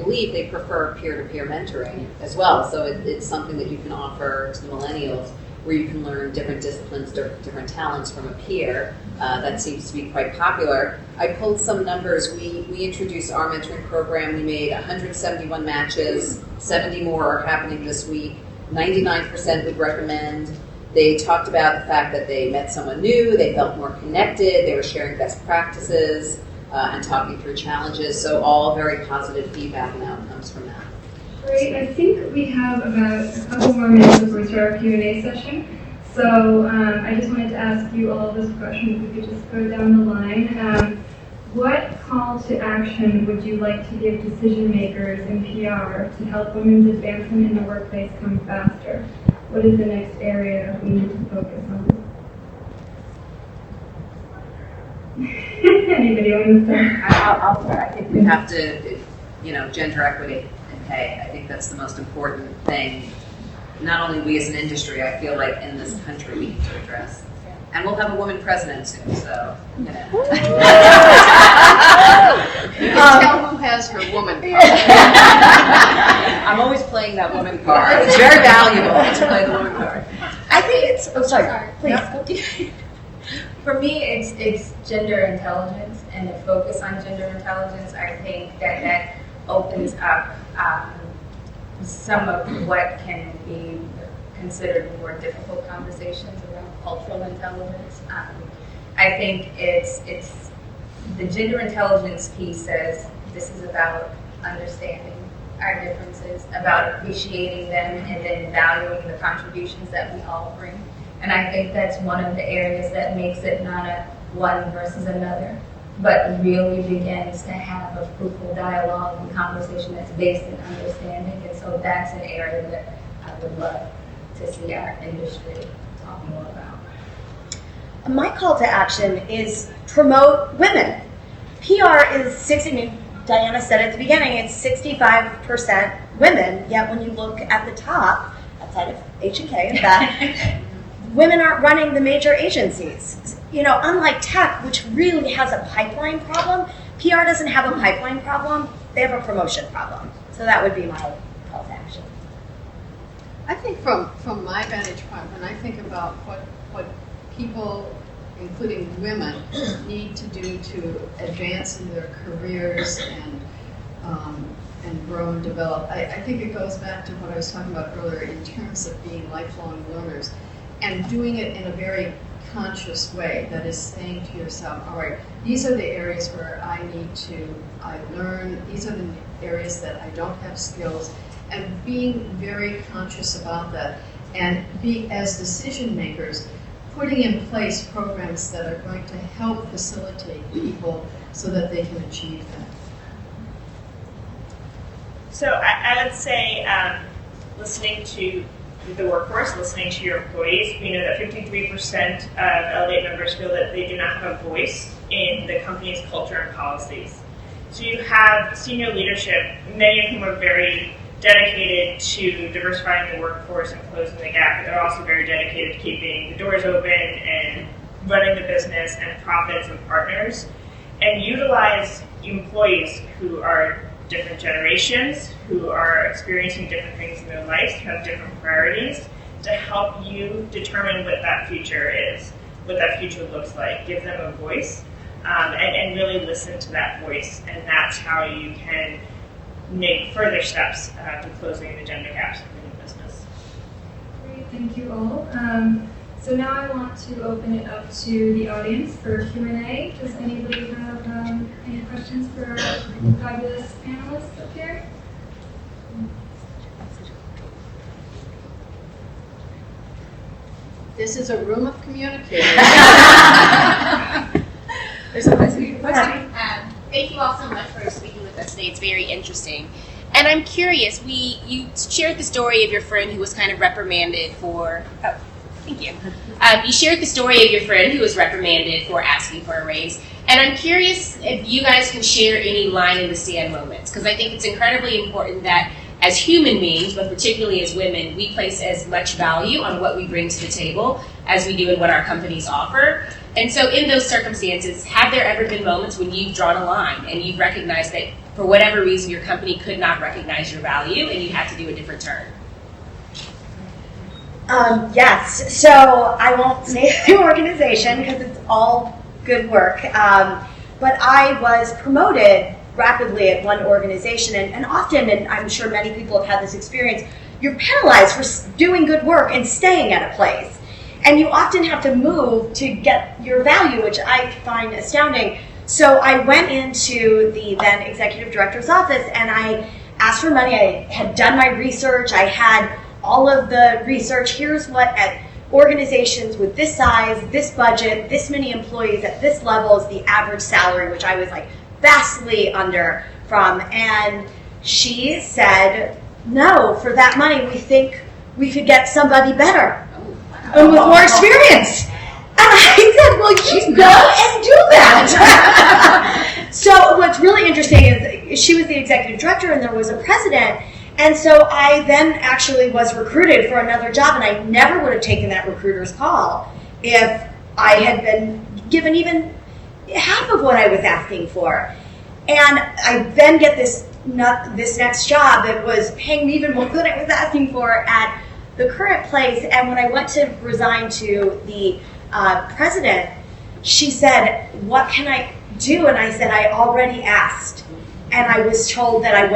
believe they prefer peer-to-peer mentoring as well. So it's something that you can offer to the millennials, where you can learn different disciplines, different talents from a peer. That seems to be quite popular. I pulled some numbers. We introduced our mentoring program. We made 171 matches. 70 more are happening this week. 99% would recommend. They talked about the fact that they met someone new, they felt more connected, they were sharing best practices, and talking through challenges. So all very positive feedback and outcomes from that. Great. I think we have about a couple more minutes before we start our Q&A session. So I just wanted to ask you all this question. If we could just go down the line. What call to action would you like to give decision makers in PR to help women's advancement in the workplace come faster? What is the next area we need to focus on? Anybody want to start? I'll start. I think we have to, gender equity in pay. I think that's the most important thing. Not only we as an industry, I feel like in this country we need to address. And we'll have a woman president soon, so, You can tell who has her woman card. I'm always playing that woman card. It's very valuable to play the woman card. I think it's, please. For me, it's gender intelligence and the focus on gender intelligence. I think that opens up some of what can be considered more difficult conversations around cultural intelligence. I think it's the gender intelligence piece says this is about understanding our differences, about appreciating them, and then valuing the contributions that we all bring. And I think that's one of the areas that makes it not a one versus another, but really begins to have a fruitful dialogue and conversation that's based in understanding. And so that's an area that I would love to see our industry talk more about. My call to action is promote women. PR is 60, Diana said at the beginning, it's 65% women, yet when you look at the top, outside of H&K and that, women aren't running the major agencies. Unlike tech, which really has a pipeline problem, PR doesn't have a pipeline problem, they have a promotion problem. So that would be my call to action. I think from my vantage point, when I think about what people, including women, need to do to advance in their careers and grow and develop, I think it goes back to what I was talking about earlier in terms of being lifelong learners and doing it in a very conscious way. That is saying to yourself, all right, these are the areas where I learn, these are the areas that I don't have skills, and being very conscious about that, and as decision makers, putting in place programs that are going to help facilitate people so that they can achieve that. So I would say listening to the workforce, listening to your employees, we know that 53% of Elevate members feel that they do not have a voice in the company's culture and policies. So you have senior leadership, many of whom are very dedicated to diversifying the workforce and closing the gap, but they're also very dedicated to keeping the doors open and running the business and profits and partners, and utilize employees who are different generations, who are experiencing different things in their lives, who have different priorities, to help you determine what that future is, what that future looks like. Give them a voice, and really listen to that voice, and that's how you can make further steps to closing the gender gaps within the business. Great, thank you all. So now I want to open it up to the audience for Q&A. Does anybody have any questions for our fabulous panelists up here? This is a room of communicators. There's a question. Thank you all so much for speaking with us today. It's very interesting. And I'm curious, you shared the story of your friend who was kind of reprimanded for, thank you. You shared the story of your friend who was reprimanded for asking for a raise. And I'm curious if you guys can share any line in the sand moments, because I think it's incredibly important that as human beings, but particularly as women, we place as much value on what we bring to the table as we do in what our companies offer. And so in those circumstances, have there ever been moments when you've drawn a line and you've recognized that for whatever reason your company could not recognize your value and you had to do a different turn? Yes. So I won't say the organization because it's all good work. But I was promoted rapidly at one organization, and often, and I'm sure many people have had this experience, you're penalized for doing good work and staying at a place. And you often have to move to get your value, which I find astounding. So I went into the then executive director's office and I asked for money. I had done my research. I had all of the research. Here's what at organizations with this size, this budget, this many employees at this level is the average salary, which I was like vastly under from. And she said, no, for that money, we think we could get somebody better and with more experience. And I said, well, you go and do that. So what's really interesting is she was the executive director and there was a president. And so I then actually was recruited for another job, and I never would have taken that recruiter's call if I had been given even half of what I was asking for. And I then get this next job that was paying me even more than I was asking for at the current place. And when I went to resign to the president, she said, what can I do? And I said, I already asked. And I was told that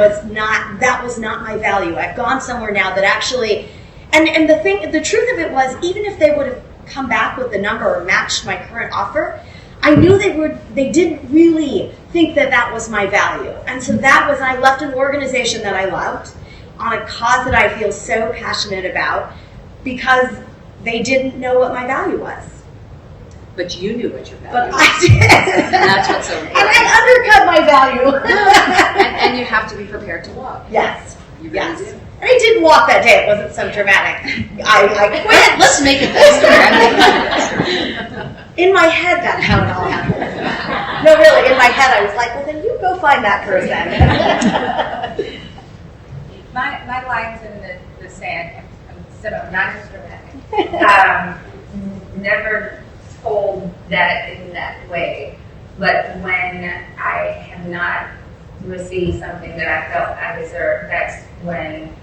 that was not my value. I've gone somewhere now that actually, and the truth of it was, even if they would have come back with the number or matched my current offer, I knew they didn't really think that was my value. And so I left an organization that I loved on a cause that I feel so passionate about because they didn't know what my value was. But you knew what your value But was. I did. And that's what's so important. And I undercut my value. and you have to be prepared to walk. Yes. You really Yes. do. And I did walk that day. It wasn't so dramatic. I quit. Let's make it that story. In my head, that's how it all happened. No, really, in my head, I was like, well, then you go find that person. My line's in the sand. I'm not as dramatic. Never told that in that way, but when I have not received something that I felt I deserved, that's when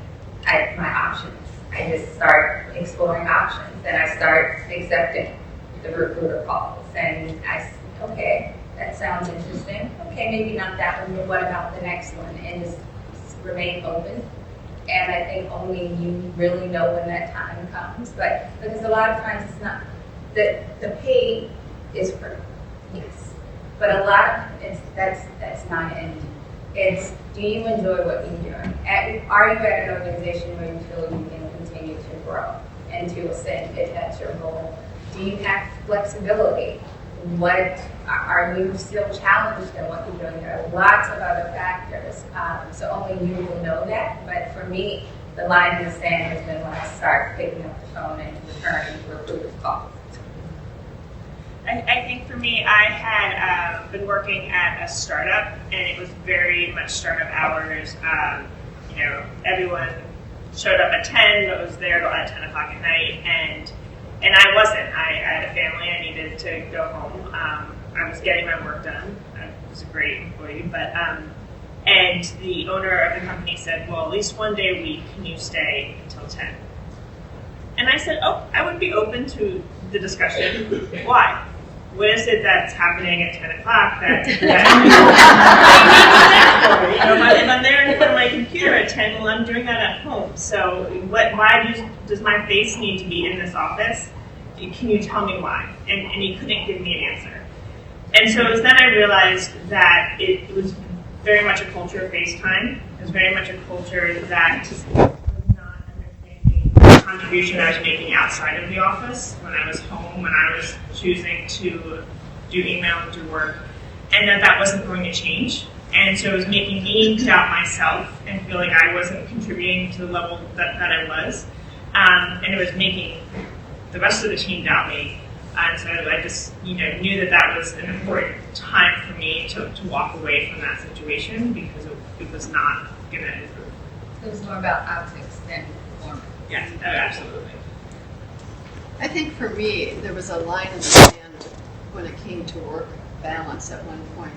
my options. I just start exploring options, and I start accepting the recruiter calls, and okay, that sounds interesting. Okay, maybe not that one, but what about the next one? And just remain open. And I think only you really know when that time comes, but because a lot of times it's not. The pay is for yes, but a lot of that's not it. It's, do you enjoy what you're doing? Are you at an organization where you feel you can continue to grow and to ascend if that's your goal? Do you have flexibility? What are you still challenged in what you're doing? There are lots of other factors, so only you will know that. But for me, the line in the sand has been when I start picking up the phone and returning recruiters' calls. I think for me, I had been working at a startup, and it was very much startup hours. Everyone showed up at 10, but was there at 10 o'clock at night, and I wasn't. I had a family. I needed to go home. I was getting my work done. I was a great employee, but and the owner of the company said, well, at least one day a week, can you stay until 10? And I said, oh, I would be open to the discussion. Why? What is it that's happening at 10 o'clock if I'm there in front of my computer at 10, well, I'm doing that at home. So why does my face need to be in this office? Can you tell me why? And he couldn't give me an answer. And so it was then I realized that it was very much a culture of FaceTime. It was very much a culture that was not understanding the contribution I was making outside of the office, when I was home, when I was choosing to do email and do work, and that wasn't going to change. And so it was making me doubt myself and feel like I wasn't contributing to the level that I was. And it was making the rest of the team doubt me. And so I just knew that was an important time for me to walk away from that situation because it was not going to improve. It was more about optics than performance. Yes, absolutely. I think for me, there was a line in the sand when it came to work balance at one point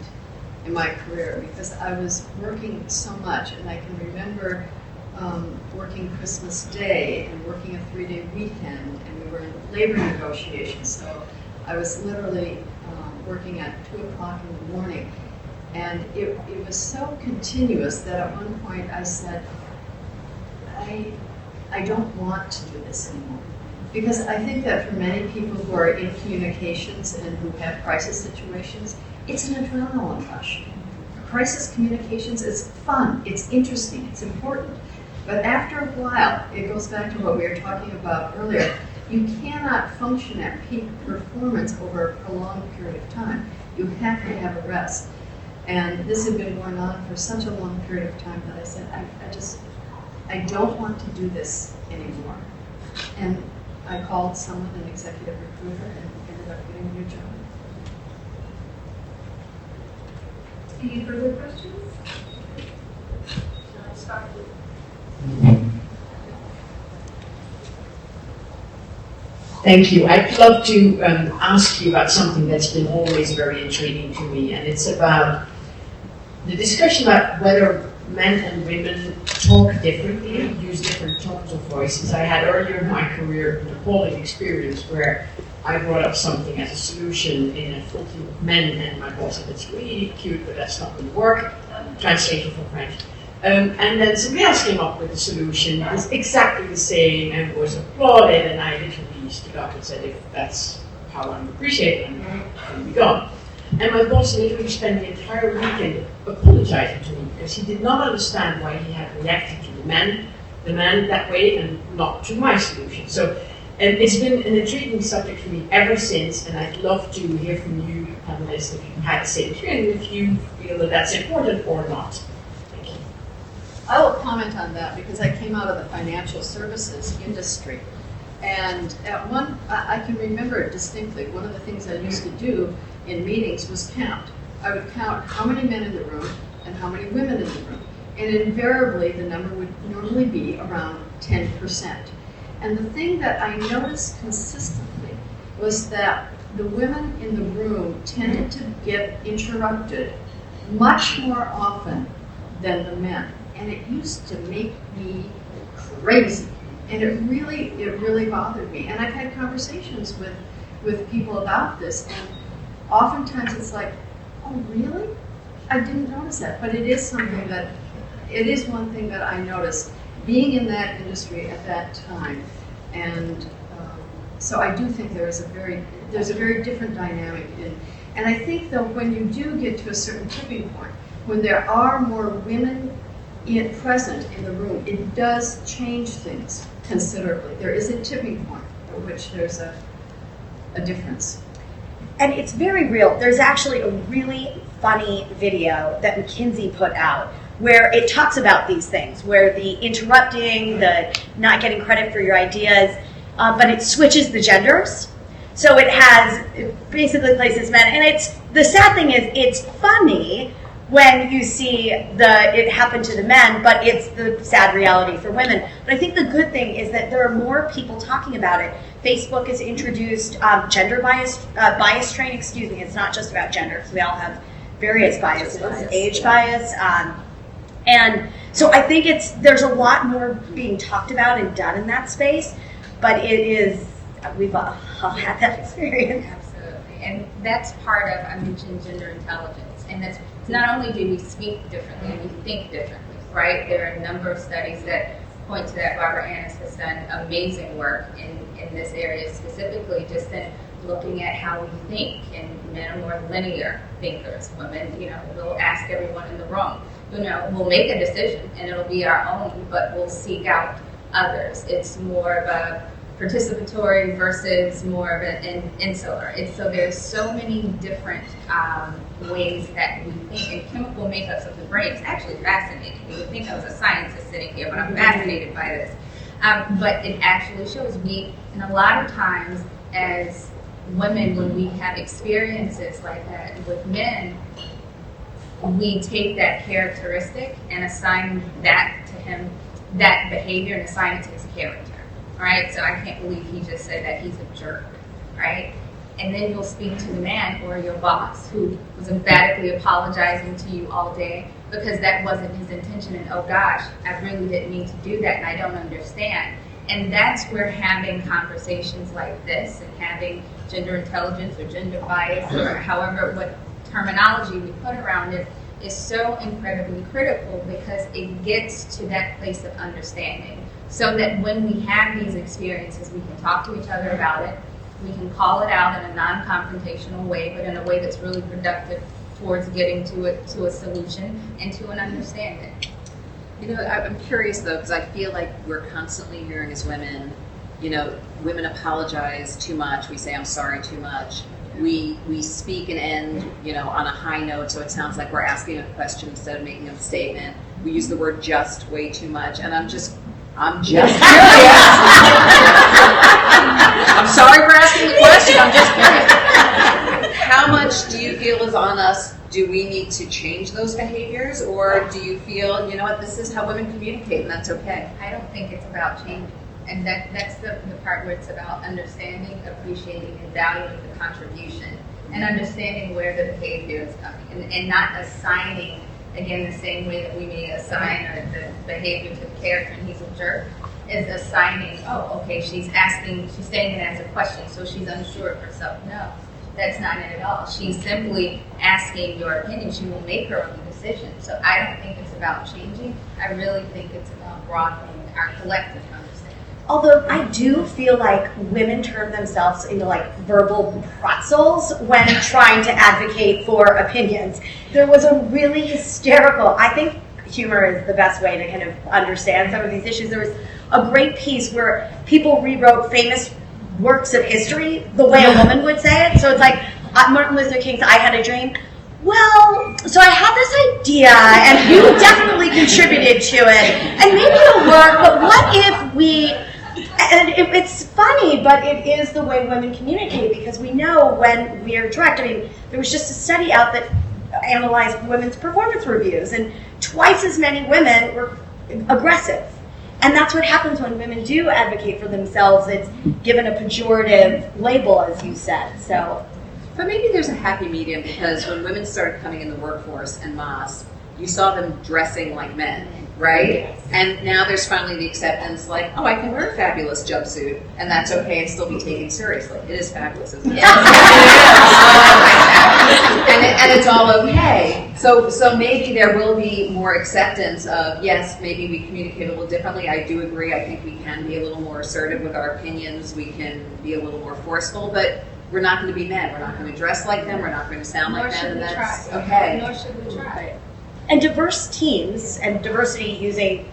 in my career, because I was working so much, and I can remember working Christmas Day and working a 3-day weekend, and we were in labor negotiations, so I was literally working at 2 o'clock in the morning, and it was so continuous that at one point I said, I don't want to do this anymore. Because I think that for many people who are in communications and who have crisis situations, it's an adrenaline rush. Crisis communications is fun, it's interesting, it's important. But after a while, it goes back to what we were talking about earlier, you cannot function at peak performance over a prolonged period of time. You have to have a rest. And this had been going on for such a long period of time that I said, I don't want to do this anymore. And I called someone, an executive recruiter, and ended up getting a new job. Any further questions? Shall I start with? Thank you. I'd love to ask you about something that's been always very intriguing to me, and it's about the discussion about whether men and women talk differently, use different tones of voices. I had earlier in my career an appalling experience where I brought up something as a solution in a full team of men, and my boss said, "It's really cute, but that's not going to work." Translation for French. And then somebody else came up with a solution that was exactly the same and was applauded, and I literally stood up and said, "If that's how I'm appreciated, I'm going to be gone." And my boss literally spent the entire weekend apologizing to me because he did not understand why he had reacted to the man that way and not to my solution. So it's been an intriguing subject for me ever since, and I'd love to hear from you, panelists, if you had the same experience, if you feel that that's important or not. Thank you. I will comment on that because I came out of the financial services industry. And I can remember it distinctly. One of the things I used to do in meetings was count. I would count how many men in the room and how many women in the room. And invariably, the number would normally be around 10%. And the thing that I noticed consistently was that the women in the room tended to get interrupted much more often than the men. And it used to make me crazy. And it really bothered me. And I've had conversations with people about this, and oftentimes it's like, oh, really? I didn't notice that. But it is one thing that I noticed being in that industry at that time. And so I do think there's a very different dynamic and I think though when you do get to a certain tipping point, when there are more women present in the room, it does change things considerably. There is a tipping point at which there's a difference. And it's very real. There's actually a really funny video that McKinsey put out where it talks about these things, where the interrupting, the not getting credit for your ideas, but it switches the genders. So it basically places men, and the sad thing is it's funny when you see it happen to the men, but it's the sad reality for women. But I think the good thing is that there are more people talking about it. Facebook has introduced gender bias training. Excuse me, it's not just about gender, because we all have various biases, age bias. And so I think there's a lot more being talked about and done in that space, but we've all had that experience. Absolutely. And that's part of, I mentioned gender intelligence. And that's not only do we speak differently, we think differently, right? There are a number of studies that point to that. Barbara Annis has done amazing work in this area, specifically just in looking at how we think. And men are more linear thinkers. Women, we'll ask everyone in the room. We'll make a decision and it'll be our own, but we'll seek out others. It's more of a participatory versus more of an insular. So there's so many different ways that we think, and chemical makeups of the brain is actually fascinating. You would think I was a scientist sitting here, but I'm fascinated by this. But it actually shows and a lot of times as women, when we have experiences like that with men, we take that characteristic and assign that to him, that behavior, and assign it to his character, right? So I can't believe he just said that he's a jerk, right? And then you'll speak to the man or your boss who was emphatically apologizing to you all day because that wasn't his intention, and oh gosh, I really didn't mean to do that and I don't understand. And that's where having conversations like this and having gender intelligence or gender bias or however, what terminology we put around it is so incredibly critical, because it gets to that place of understanding so that when we have these experiences, we can talk to each other about it, we can call it out in a non-confrontational way, but in a way that's really productive towards getting to a solution and to an understanding. I'm curious though, because I feel like we're constantly hearing as women, women apologize too much. We say, I'm sorry too much. We speak and end, on a high note, so it sounds like we're asking a question instead of making a statement. We use the word just way too much, and I'm just curious. I'm sorry for asking the question, I'm just curious. How much do you feel is on us? Do we need to change those behaviors, or do you feel, this is how women communicate, and that's okay? I don't think it's about changing. And that's the part where it's about understanding, appreciating, and valuing the contribution, and understanding where the behavior is coming, and not assigning, again, the same way that we may assign the behavior to the character and he's a jerk, is assigning, okay, she's saying it as a question, so she's unsure of herself. No, that's not it at all. She's simply asking your opinion. She will make her own decision. So I don't think it's about changing. I really think it's about broadening our collective understanding. Although I do feel like women turn themselves into verbal pretzels when trying to advocate for opinions. There was a really hysterical, I think humor is the best way to kind of understand some of these issues. There was a great piece where people rewrote famous works of history the way a woman would say it. So it's like Martin Luther King's I Had a Dream. Well, so I had this idea, and you definitely contributed to it, and maybe it'll work, but what if we... And it's funny, but it is the way women communicate, because we know when we are direct. I mean, there was just a study out that analyzed women's performance reviews, and twice as many women were aggressive. And that's what happens when women do advocate for themselves. It's given a pejorative label, as you said. So, but maybe there's a happy medium, because when women started coming in the workforce en masse, you saw them dressing like men, right? And now there's finally the acceptance, I can wear a fabulous jumpsuit, and that's okay and still be taken seriously. It is fabulous, isn't it? And it's all okay. So maybe there will be more acceptance of, yes, maybe we communicate a little differently. I do agree. I think we can be a little more assertive with our opinions. We can be a little more forceful, but we're not going to be men. We're not going to dress like them. We're not going to sound like them. And that's okay. Nor should we try. And diverse teams, and diversity using,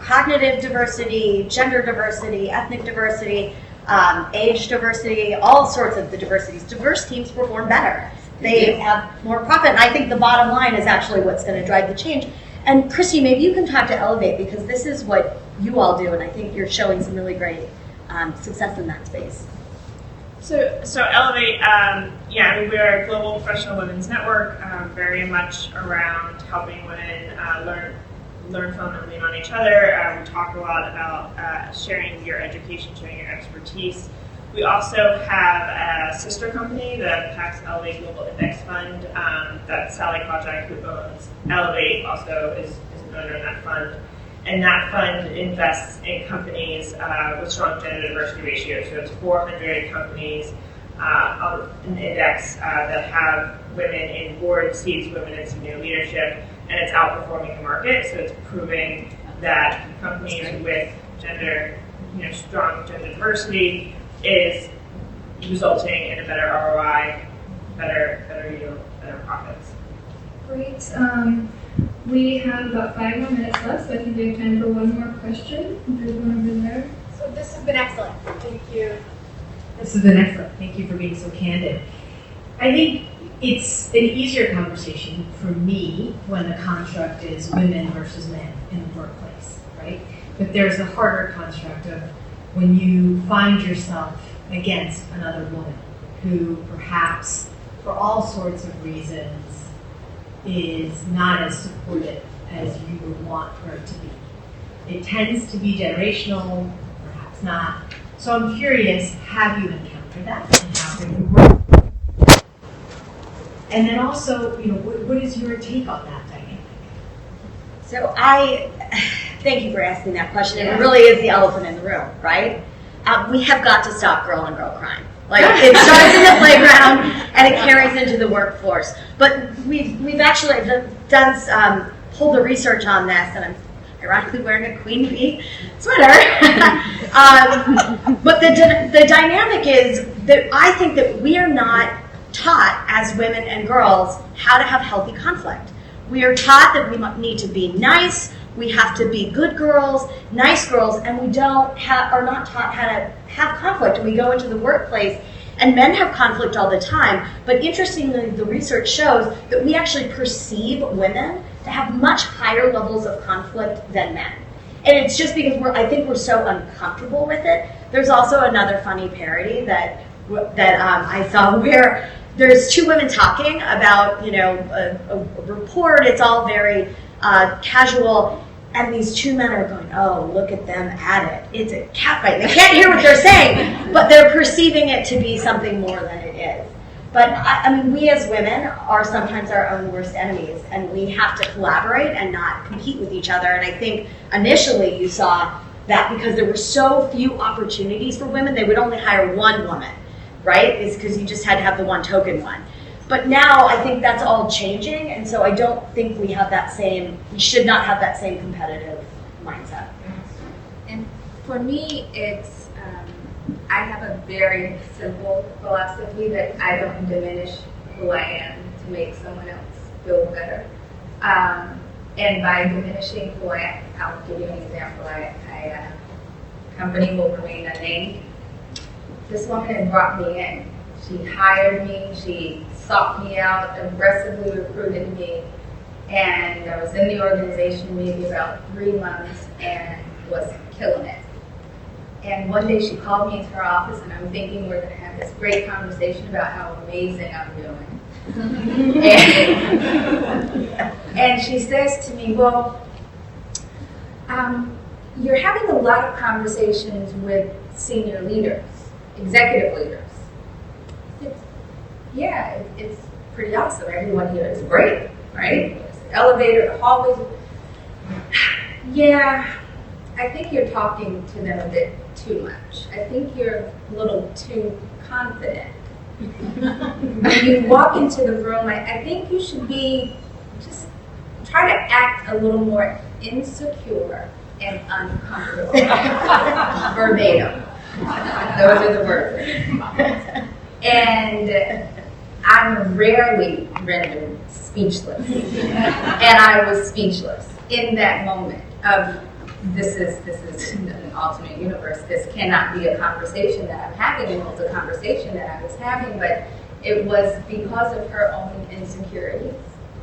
cognitive diversity, gender diversity, ethnic diversity, age diversity, all sorts of the diversities. Diverse teams perform better. They have more profit. And I think the bottom line is actually what's going to drive the change. And Christy, maybe you can talk to Elevate, because this is what you all do, and I think you're showing some really great success in that space. So Elevate, we're a global professional women's network, very much around helping women learn from and lean on each other. We talk a lot about sharing your education, sharing your expertise. We also have a sister company, the PAX Elevate Global Index Fund, that Sally Kawczak, who owns Elevate, also is an owner in that fund. And that fund invests in companies with strong gender diversity ratios. So it's 400 companies on an index that have women in board seats, women in senior leadership, and it's outperforming the market. So it's proving that companies with strong gender diversity is resulting in a better ROI, better yield, better profits. Great. We have about 5 more minutes left, so I think we have time for one more question. There's one over there. So this has been excellent. Thank you. This has been excellent. Thank you for being so candid. I think it's an easier conversation for me when the construct is women versus men in the workplace, right? But there's the harder construct of when you find yourself against another woman who perhaps, for all sorts of reasons, is not as supportive as you would want her to be. It tends to be generational, perhaps not. So I'm curious, have you encountered that, and how can you work? And then also, what is your take on that dynamic? So thank you for asking that question. It really is the elephant in the room, right? We have got to stop girl on girl crime. It starts in the playground and it carries into the workforce. But we've actually done pulled the research on this, and I'm ironically wearing a Queen Bee sweater. But the dynamic is that I think that we are not taught as women and girls how to have healthy conflict. We are taught that we need to be nice, we have to be good girls, nice girls, and we are not taught how to have conflict. And we go into the workplace, and men have conflict all the time. But interestingly, the research shows that we actually perceive women to have much higher levels of conflict than men. And it's just because I think we're so uncomfortable with it. There's also another funny parody that I saw where there's two women talking about, a report. It's all very casual. And these two men are going, oh, look at them at it. It's a catfight. They can't hear what they're saying, but they're perceiving it to be something more than it is. But I mean, we as women are sometimes our own worst enemies, and we have to collaborate and not compete with each other. And I think initially you saw that because there were so few opportunities for women, they would only hire one woman, right? It's because you just had to have the one token one. But now I think that's all changing, and so I don't think we should not have that same competitive mindset. And for me, it's, I have a very simple philosophy that I don't diminish who I am to make someone else feel better. And by diminishing who I am, I'll give you an example. Company will remain unnamed. This woman had brought me in. She hired me, she sought me out, aggressively recruited me, and I was in the organization maybe about 3 months and was killing it. And one day she called me into her office, and I'm thinking we're going to have this great conversation about how amazing I'm doing. And she says to me, well, you're having a lot of conversations with senior leaders, executive leaders. Yeah, it's pretty awesome. Everyone here is great, right? There's the elevator, the hallways. Yeah, I think you're talking to them a bit too much. I think you're a little too confident. When you walk into the room, I think you should just try to act a little more insecure and uncomfortable. Verbatim. Those are the words. And I'm rarely rendered speechless. And I was speechless in that moment of this is an alternate universe. This cannot be a conversation that I'm having. It was a conversation that I was having, but it was because of her own insecurities,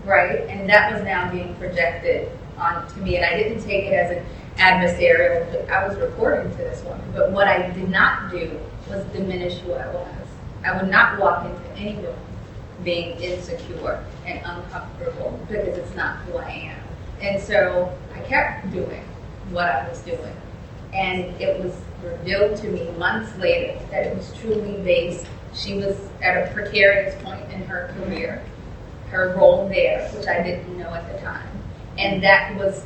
right? And that was now being projected onto me. And I didn't take it as an adversarial. I was reporting to this woman. But what I did not do was diminish who I was. I would not walk into any room being insecure and uncomfortable because it's not who I am. And so I kept doing what I was doing. And it was revealed to me months later that it was truly based. She was at a precarious point in her career, her role there, which I didn't know at the time. And that was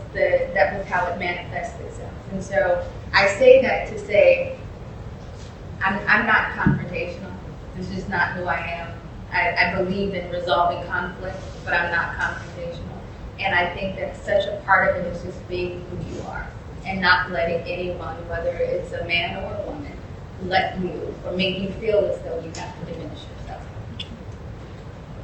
how it manifested itself. And so I say that to say I'm not confrontational. This is not who I am. I believe in resolving conflict, but I'm not confrontational. And I think that such a part of it is just being who you are and not letting anyone, whether it's a man or a woman, let you or make you feel as though you have to diminish yourself.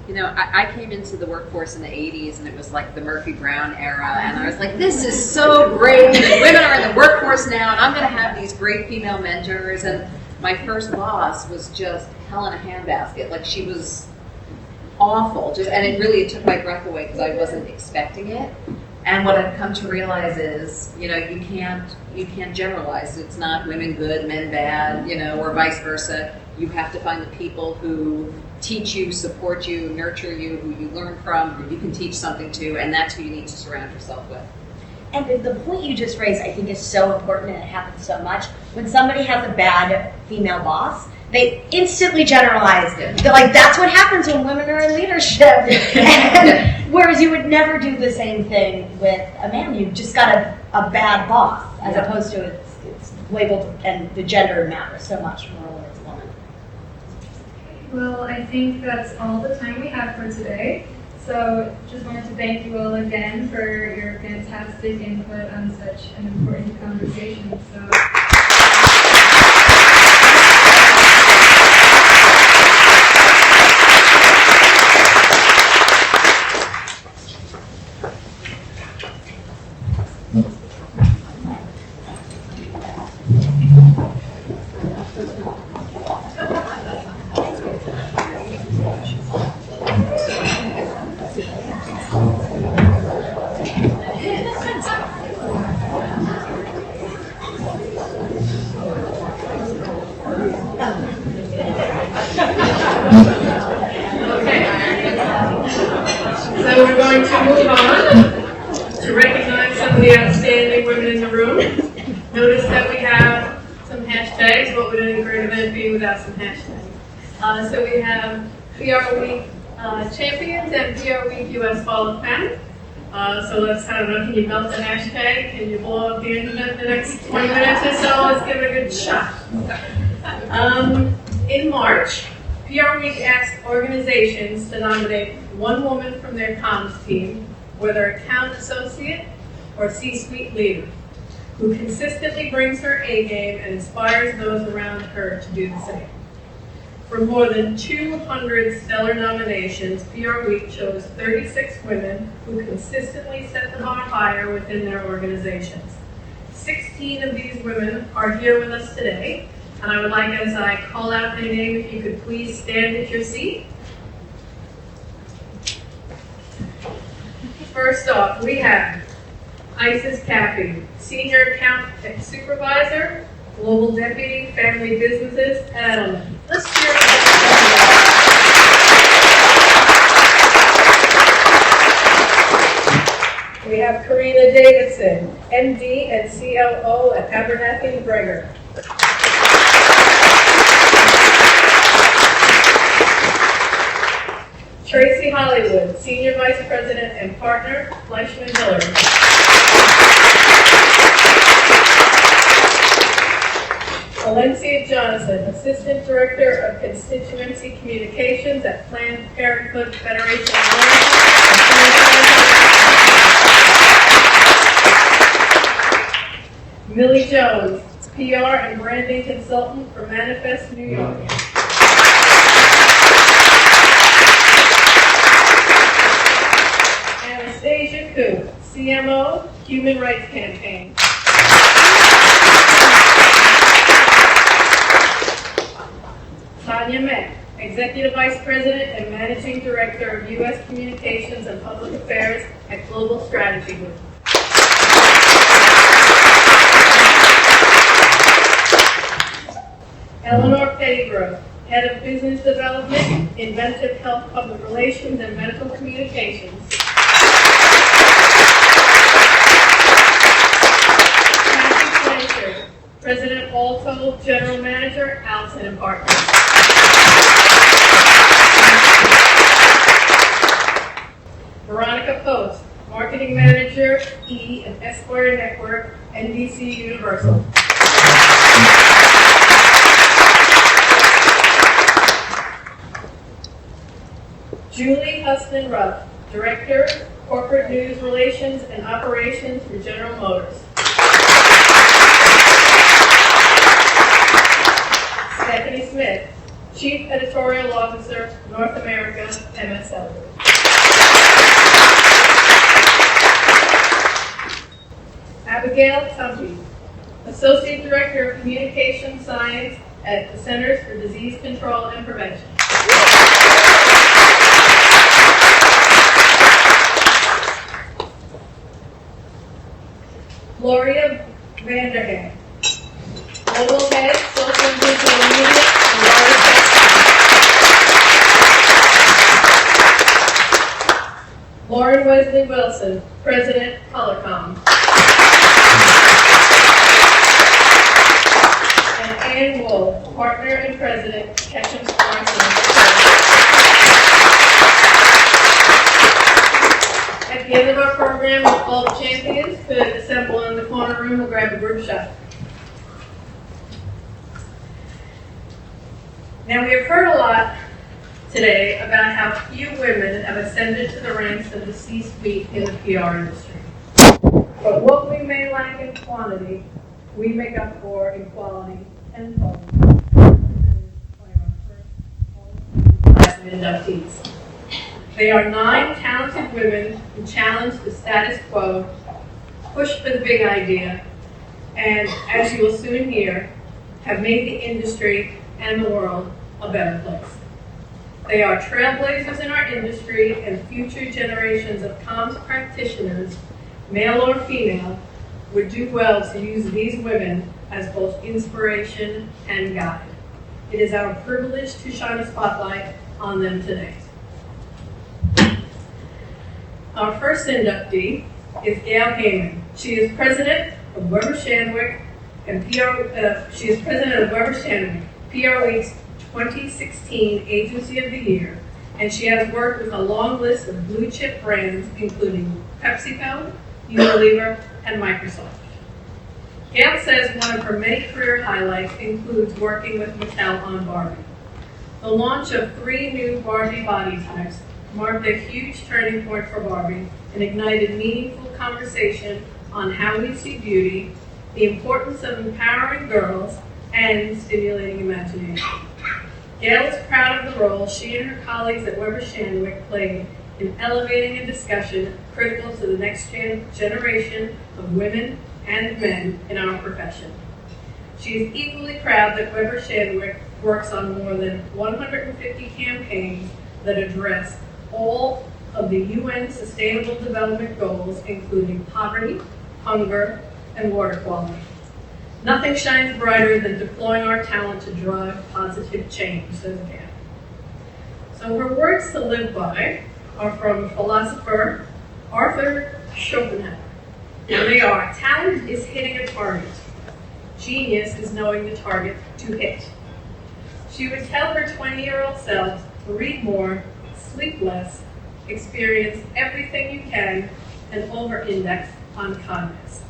You know, I came into the workforce in the 80s, and it was like the Murphy Brown era, and I was like, this is so great. Women are in the workforce now, and I'm going to have these great female mentors. And my first boss was just hell in a handbasket. Like, she was awful. And it took my breath away because I wasn't expecting it. And what I've come to realize is, you can't generalize. It's not women good, men bad, or vice versa. You have to find the people who teach you, support you, nurture you, who you learn from, who you can teach something to, and that's who you need to surround yourself with. And the point you just raised, I think, is so important, and it happens so much. When somebody has a bad female boss, they instantly generalize. They're like, that's what happens when women are in leadership. And, whereas you would never do the same thing with a man. You've just got a bad boss, as opposed to it's labeled, and the gender matters so much more when it's a woman. Well, I think that's all the time we have for today. So just wanted to thank you all again for your fantastic input on such an important conversation. So. move on to recognize some of the outstanding women in the room. Notice that we have some hashtags. What would a great event be without some hashtags? So we have PRWeek champions and PRWeek US Hall of Femme. So let's, I don't know, can you melt the hashtag? Can you blow up the internet in the next 20 minutes or so? Let's give it a good shot. In March, PRWeek asked organizations to nominate one woman from their comms team, whether account associate or C-suite leader, who consistently brings her A game and inspires those around her to do the same. For more than 200 stellar nominations, PRWeek chose 36 women who consistently set the bar higher within their organizations. 16 of these women are here with us today, and I would like, as I call out their name, if you could please stand at your seat. First off, we have Isis Cappy, Senior Account Supervisor, Global Deputy, Family Businesses at Edelman. Let's hear it. We have Karina Davidson, MD and COO at Abernathy Breger. Tracy Hollywood, Senior Vice President and Partner, Fleischman Hillary. Valencia Johnson, Assistant Director of Constituency Communications at Planned Parenthood Federation of America. Millie Jones, PR and Branding Consultant for Manifest New York. Anastasia Koo, CMO, Human Rights Campaign. Tanya Mack, Executive Vice President and Managing Director of U.S. Communications and Public Affairs at Global Strategy Group. Eleanor Pettigrew, Head of Business Development, Inventive Health Public Relations, and Medical Communications. Kathy Fletcher, President Alto, General Manager, Allison & Partners. Veronica Post, Marketing Manager, E and Esquire Network, NBC Universal. Julie Huston-Rupp, Director, Corporate News Relations and Operations for General Motors. Stephanie Smith, Chief Editorial Officer, North America, MSL. Abigail Tumpy, Associate Director of Communication Science at the Centers for Disease Control and Prevention. Gloria Vanderham, Global Head, Social and Digital Media, and Wireless Technology. Lauren Wesley Wilson, President, Colorcom. And Ann Wolf, Partner and President, Ketchum At the end of our program, all the champions could assemble in the corner room and grab a group shot. Now, we have heard a lot today about how few women have ascended to the ranks of the C-suite in the PR industry. But what we may lack in quantity, we make up for in quality and quality. Class of inductees. They are 9 talented women who challenge the status quo, push for the big idea, and, as you will soon hear, have made the industry and the world a better place. They are trailblazers in our industry, and future generations of comms practitioners, male or female, would do well to use these women as both inspiration and guide. It is our privilege to shine a spotlight on them today. Our first inductee is Gail Heyman. She is president of Weber Shandwick and she is president of Weber Shandwick, PRWeek's 2016 Agency of the Year, and she has worked with a long list of blue chip brands including PepsiCo, Unilever, and Microsoft. Gail says one of her many career highlights includes working with Mattel on Barbie. The launch of 3 new Barbie body types marked a huge turning point for Barbie and ignited meaningful conversation on how we see beauty, the importance of empowering girls, and stimulating imagination. Gail is proud of the role she and her colleagues at Weber Shandwick played in elevating a discussion critical to the next generation of women and men in our profession. She is equally proud that Weber Shandwick works on more than 150 campaigns that address all of the UN Sustainable Development Goals, including poverty, hunger, and water quality. Nothing shines brighter than deploying our talent to drive positive change, says Gail. So her words to live by are from philosopher Arthur Schopenhauer. And they are, talent is hitting a target. Genius is knowing the target to hit. She would tell her 20-year-old self to read more, sleep less, experience everything you can, and over-index on kindness.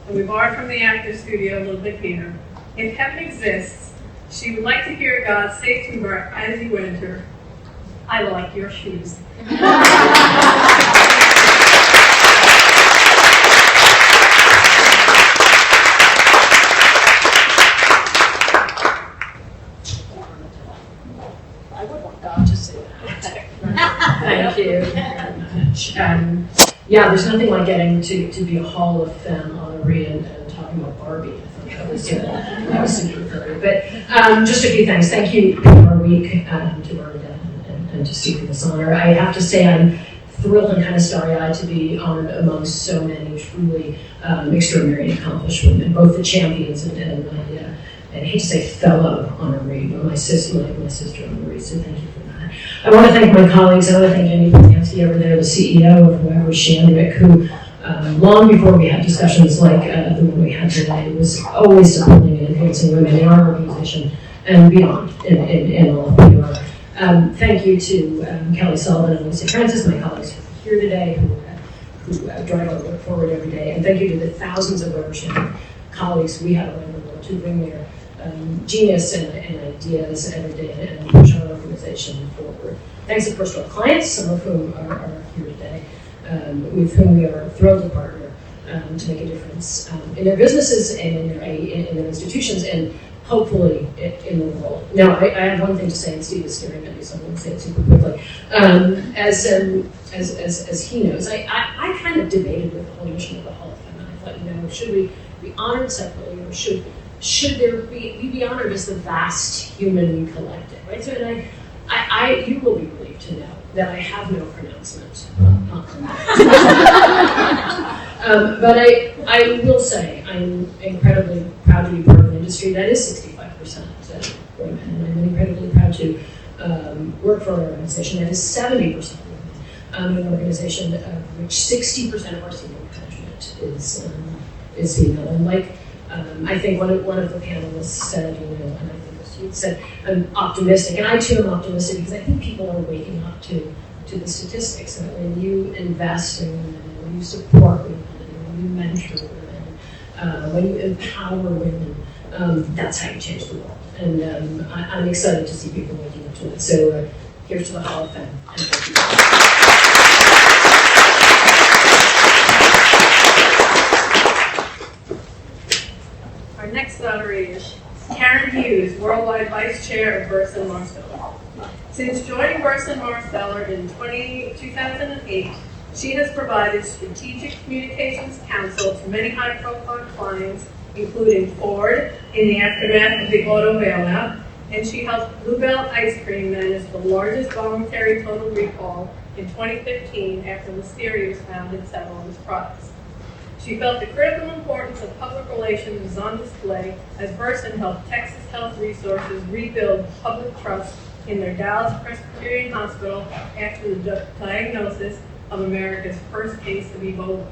And we borrowed from the actor's studio a little bit here. If heaven exists, she would like to hear God say to her as you enter, I like your shoes. I would want God to say that. Thank you very much. Yeah, there's nothing like getting to be a Hall of Femme honoree and talking about Barbie. I thought that was super familiar. But just a few things. Thank you, PRWeek, to Bernadette and to Steve for this honor. I have to say I'm thrilled and kind of starry-eyed to be honored among so many truly extraordinary and accomplished women, both the champions and my, I hate to say fellow honoree, but my sister honoree, so thank you for that. I want to thank my colleagues. I want to thank Amy Polanski over there, the CEO of Weber Shandwick, who long before we had discussions like the one we had today, was always supporting and enhancing women in our organization and beyond in all of PR. Thank you to Kelly Sullivan and Lucy Francis, my colleagues here today, who drive our work forward every day. And thank you to the thousands of Weber Shandwick colleagues we have around the world to bring their genius and ideas every day and push our organization forward. Thanks, of course, to our clients, some of whom are here today, with whom we are thrilled to partner to make a difference in their businesses and in their institutions and hopefully in the world. Now, I have one thing to say, and Steve is staring at me, so I'm going to say it super quickly. As he knows, I kind of debated with the whole notion of the Hall of Femme, and I thought, should we be honored separately, or should there be honored as the vast human collective, right? So, and you will be relieved to know that I have no pronouncement on that. But I will say I'm incredibly proud to be part of an industry that is 65% women, and I'm incredibly proud to work for an organization that is 70% women, an organization of which 60% of our senior management is female. And like I think one of the panelists said, and I think you said, I'm optimistic, and I too am optimistic because I think people are waking up to the statistics that when you invest in women, when you support women, when you mentor women, when you empower women, that's how you change the world. And I'm excited to see people waking up to it. So here's to the Hall of Femme. And thank you. Our next honoree is Karen Hughes, Worldwide Vice Chair of Burson Marsteller. Since joining Burson Marsteller in 2008, she has provided strategic communications counsel to many high-profile clients, including Ford in the aftermath of the auto bailout, and she helped Bluebell Ice Cream manage the largest voluntary total recall in 2015 after Listeria was found in several of its products. She felt the critical importance of public relations was on display as Burson helped Texas Health Resources rebuild public trust in their Dallas Presbyterian Hospital after the diagnosis of America's first case of Ebola.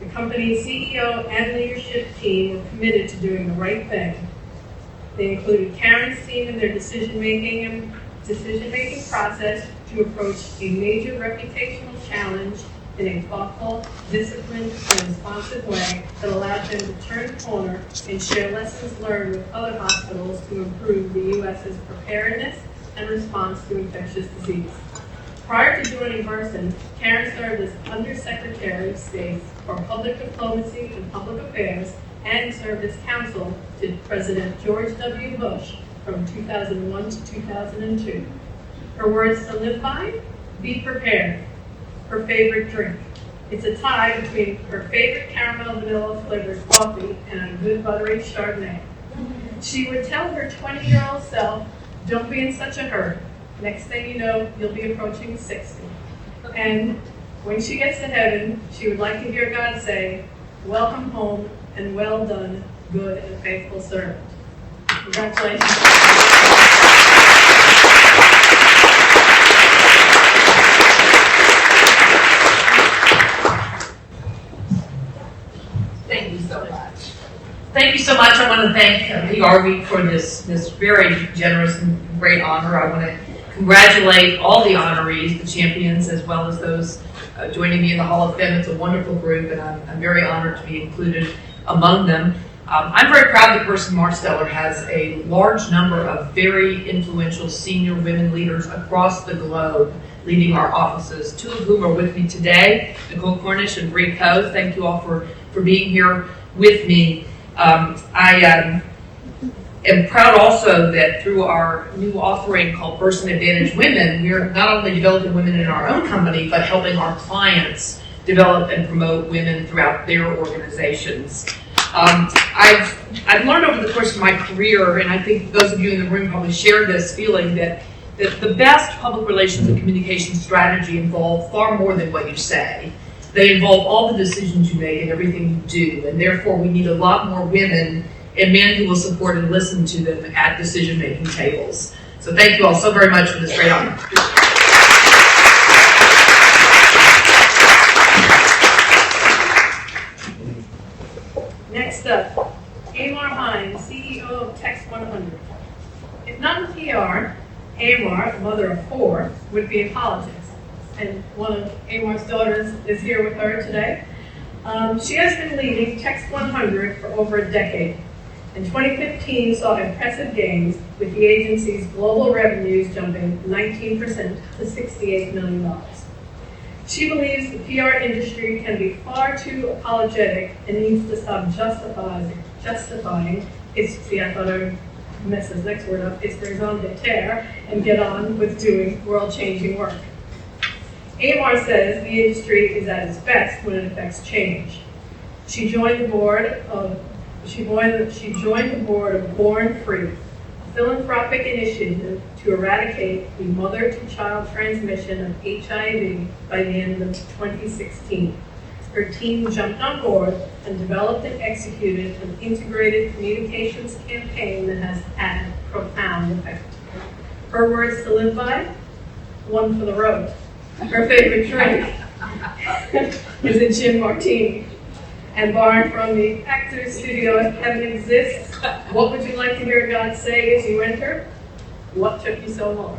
The company's CEO and leadership team were committed to doing the right thing. They included Karen's team in their decision-making process to approach a major reputational challenge in a thoughtful, disciplined, and responsive way that allowed them to turn the corner and share lessons learned with other hospitals to improve the U.S.'s preparedness and response to infectious disease. Prior to joining Versant, Karen served as Undersecretary of State for Public Diplomacy and Public Affairs and served as counsel to President George W. Bush from 2001 to 2002. Her words to live by: be prepared. Her favorite drink: it's a tie between her favorite caramel vanilla flavored coffee and a good buttery Chardonnay. She would tell her 20-year-old self, don't be in such a hurry. Next thing you know, you'll be approaching 60. And when she gets to heaven, she would like to hear God say, welcome home and well done, good and faithful servant. Congratulations. Thank you so much. Thank you so much. I want to thank PRWeek for this very generous and great honor. I want to congratulate all the honorees, the champions, as well as those joining me in the Hall of Femme. It's a wonderful group, and I'm very honored to be included among them. I'm very proud that Person Marsteller has a large number of very influential senior women leaders across the globe leading our offices, two of whom are with me today, Nicole Cornish and Bree Coe. Thank you all for being here with me. I am proud also that through our new offering called Person Advantage Women, we're not only developing women in our own company, but helping our clients develop and promote women throughout their organizations. I've learned over the course of my career, and I think those of you in the room probably share this feeling, that the best public relations and communication strategy involve far more than what you say. They involve all the decisions you make and everything you do, and therefore we need a lot more women and men who will support and listen to them at decision-making tables. So thank you all so very much for this great honor. Next up, Amar Hines, CEO of Text 100. If not in PR, Amar, mother of 4, would be in politics. And one of Amar's daughters is here with her today. She has been leading Text 100 for over a decade. And 2015 saw impressive gains, with the agency's global revenues jumping 19% to $68 million. She believes the PR industry can be far too apologetic and needs to stop justifying its, I thought I would mess this next word up, its raison d'etre, and get on with doing world-changing work. Amar says the industry is at its best when it affects change. She joined the board of Born Free, a philanthropic initiative to eradicate the mother-to-child transmission of HIV by the end of 2016. Her team jumped on board and developed and executed an integrated communications campaign that has had profound effect. Her words to live by: one for the road. Her favorite drink is a gin martini. And barring from the Actors Studio if heaven exists, what would you like to hear God say as you enter? What took you so long?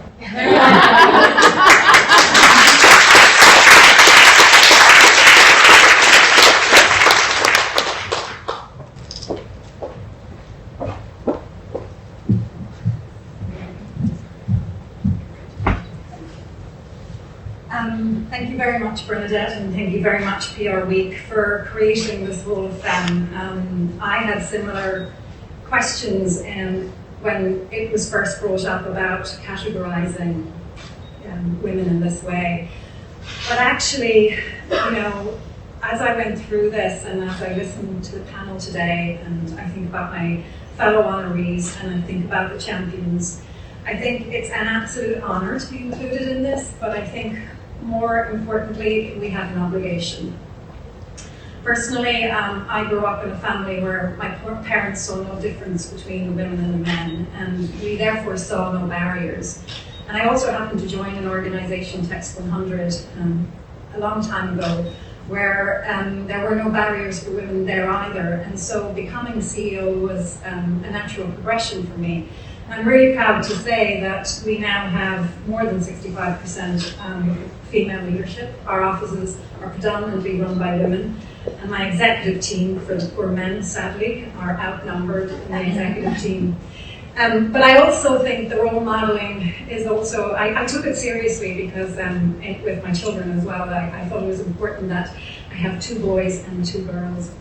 Thank you very much, Bernadette, and thank you very much, PRWeek, for creating this Hall of Femme. I had similar questions when it was first brought up about categorizing women in this way. But actually, as I went through this and as I listened to the panel today, and I think about my fellow honorees and I think about the champions, I think it's an absolute honor to be included in this, but I think more importantly, we have an obligation. Personally, I grew up in a family where my parents saw no difference between the women and the men, and we therefore saw no barriers. And I also happened to join an organization, Text 100, a long time ago where there were no barriers for women there either. And so becoming CEO was a natural progression for me. I'm really proud to say that we now have more than 65% female leadership. Our offices are predominantly run by women. And my executive team, for the poor men, sadly, are outnumbered in the executive team. But I also think the role modeling is also, I took it seriously because with my children as well, I thought it was important that I have 2 boys and 2 girls.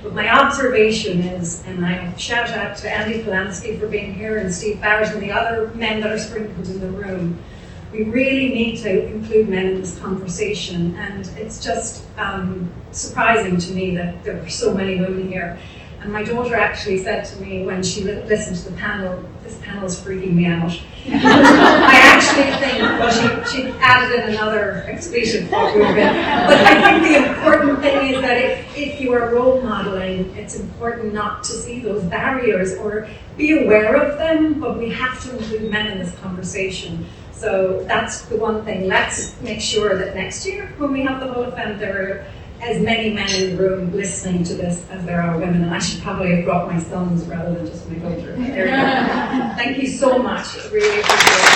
But my observation is, and I shout out to Andy Polanski for being here and Steve Barrett and the other men that are sprinkled in the room, we really need to include men in this conversation. And it's just surprising to me that there are so many women here. And my daughter actually said to me when she listened to the panel, this panel is freaking me out. I actually think, well, she added in another expletive for women. But I think the important thing is that if you are role modeling, it's important not to see those barriers or be aware of them, but we have to include men in this conversation. So that's the one thing. Let's make sure that next year, when we have the Hall of Femme, there are as many men in the room listening to this as there are women. And I should probably have brought my sons rather than just my daughter. There you go. Thank you so much. I really appreciate it.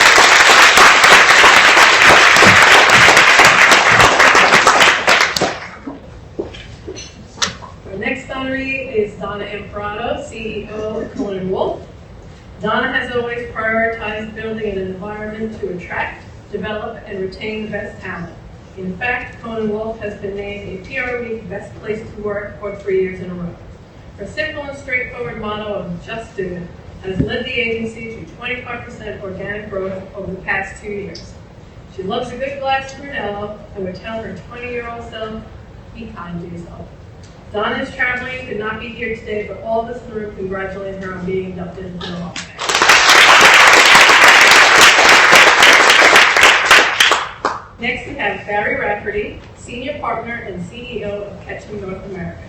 Our next honoree is Donna Imprado, CEO of Cohen & Wolf. Donna has always prioritized building an environment to attract, develop, and retain the best talent. In fact, Cohen & Wolf has been named a PRWeek Best Place to Work for 3 years in a row. Her simple and straightforward motto of just do it has led the agency to 25% organic growth over the past 2 years. She loves a good glass of Brunello and would tell her 20-year-old self, be kind to yourself. Donna is traveling, could not be here today, but all of us in the room congratulate her on being inducted into the Hall of Fame. Next, we have Barry Rafferty, Senior Partner and CEO of Ketchum North America.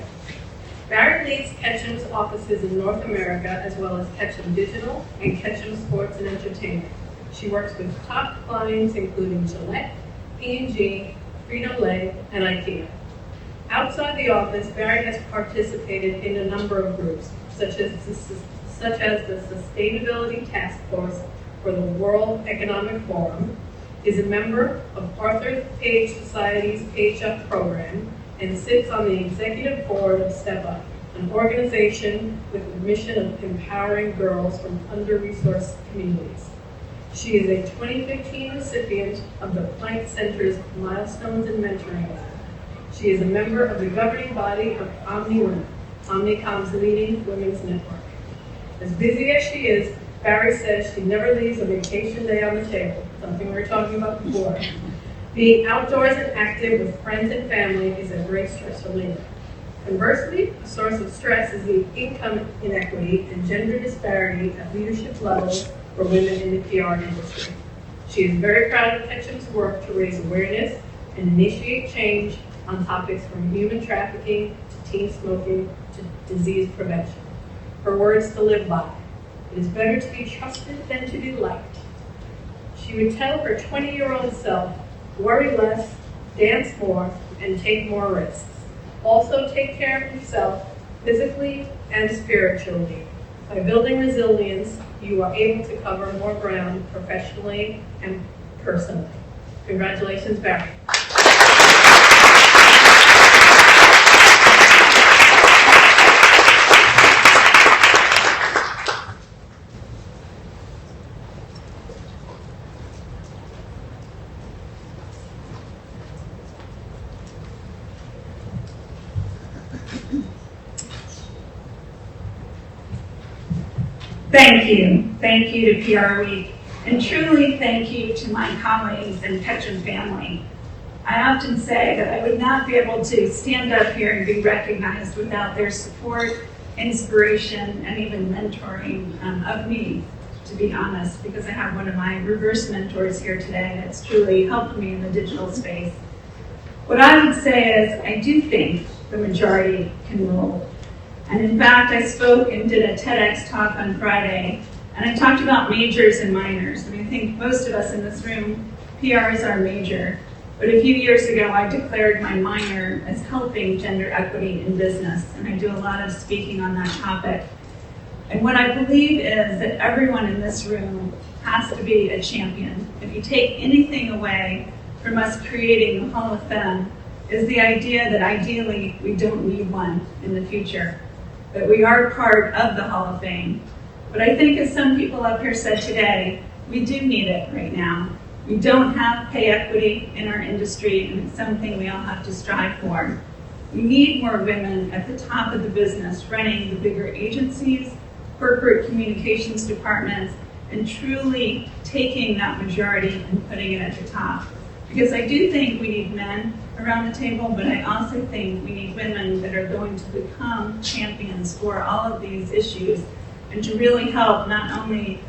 Barry leads Ketchum's offices in North America, as well as Ketchum Digital and Ketchum Sports and Entertainment. She works with top clients including Gillette, P&G, Frito-Lay, and IKEA. Outside the office, Barry has participated in a number of groups, such as the Sustainability Task Force for the World Economic Forum, is a member of Arthur Page Society's Page Up program, and sits on the executive board of Step Up, an organization with the mission of empowering girls from under-resourced communities. She is a 2015 recipient of the Planck Center's Milestones in Mentoring Award. She is a member of the governing body of Omni Women, Omnicom's leading women's network. As busy as she is, Barry says she never leaves a vacation day on the table, something we were talking about before. Being outdoors and active with friends and family is a great stress reliever. Conversely, a source of stress is the income inequity and gender disparity at leadership levels for women in the PR industry. She is very proud of Ketchum's work to raise awareness and initiate change on topics from human trafficking to teen smoking to disease prevention. Her words to live by: it is better to be trusted than to be liked. She would tell her 20-year-old self, worry less, dance more, and take more risks. Also take care of yourself physically and spiritually. By building resilience, you are able to cover more ground professionally and personally. Congratulations, Barry. Thank you. Thank you to PRWeek. And truly thank you to my colleagues and Ketchum family. I often say that I would not be able to stand up here and be recognized without their support, inspiration, and even mentoring of me, to be honest, because I have one of my reverse mentors here today that's truly helped me in the digital space. What I would say is I do think the majority can rule. And in fact, I spoke and did a TEDx talk on Friday, and I talked about majors and minors. And I think most of us in this room, PR is our major, But a few years ago, I declared my minor as helping gender equity in business, and I do a lot of speaking on that topic. And what I believe is that everyone in this room has to be a champion. If you take anything away from us creating the Hall of Femme, is the idea that ideally we don't need one in the future, that we are part of the Hall of Fame. But I think, as some people up here said today, we do need it right now. We don't have pay equity in our industry, and it's something we all have to strive for. We need more women at the top of the business, running the bigger agencies, corporate communications departments, and truly taking that majority and putting it at the top. Because I do think we need men around the table, but I also think we need women that are going to become champions for all of these issues and to really help not only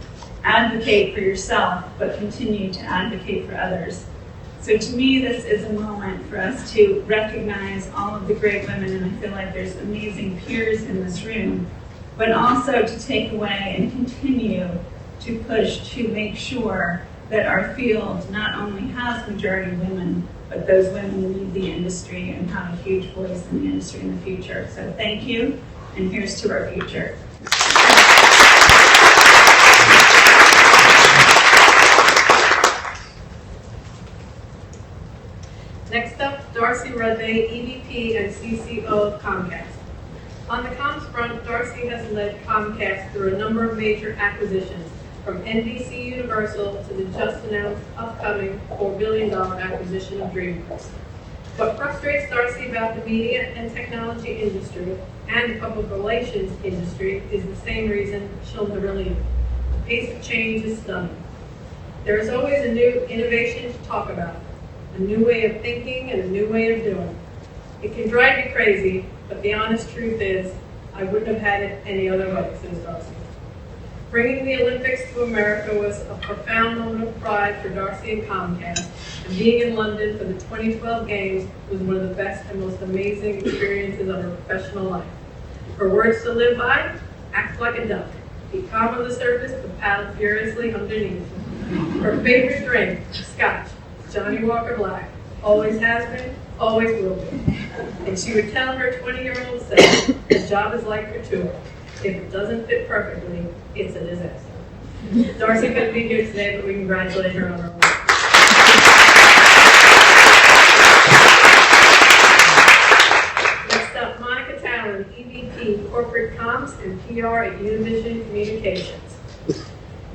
advocate for yourself, but continue to advocate for others. So to me, this is a moment for us to recognize all of the great women, and I feel like there's amazing peers in this room, but also to take away and continue to push to make sure that our field not only has majority women, but those women lead the industry and have a huge voice in the industry in the future. So thank you, and here's to our future. Next up, Darcy Rudday, EVP and CCO of Comcast. On the comms front, Darcy has led Comcast through a number of major acquisitions, from NBC Universal to the just announced upcoming $4 billion acquisition of DreamWorks. What frustrates Darcy about the media and technology industry and the public relations industry is the same reason she'll never leave. The pace of change is stunning. There is always a new innovation to talk about, a new way of thinking and a new way of doing. It can drive you crazy, but the honest truth is, I wouldn't have had it any other way, says Darcy. Bringing the Olympics to America was a profound moment of pride for Darcy and Comcast, and being in London for the 2012 Games was one of the best and most amazing experiences of her professional life. Her words to live by: act like a duck, be calm on the surface, but paddle furiously underneath. Her favorite drink, scotch, Johnny Walker Black, always has been, always will be. And she would tell her 20-year-old self, the job is like couture. If it doesn't fit perfectly, it's a disaster. Darcy couldn't be here today, but we congratulate her on her work. Next up, Monica Talon, EVP, Corporate Comms and PR at Univision Communications.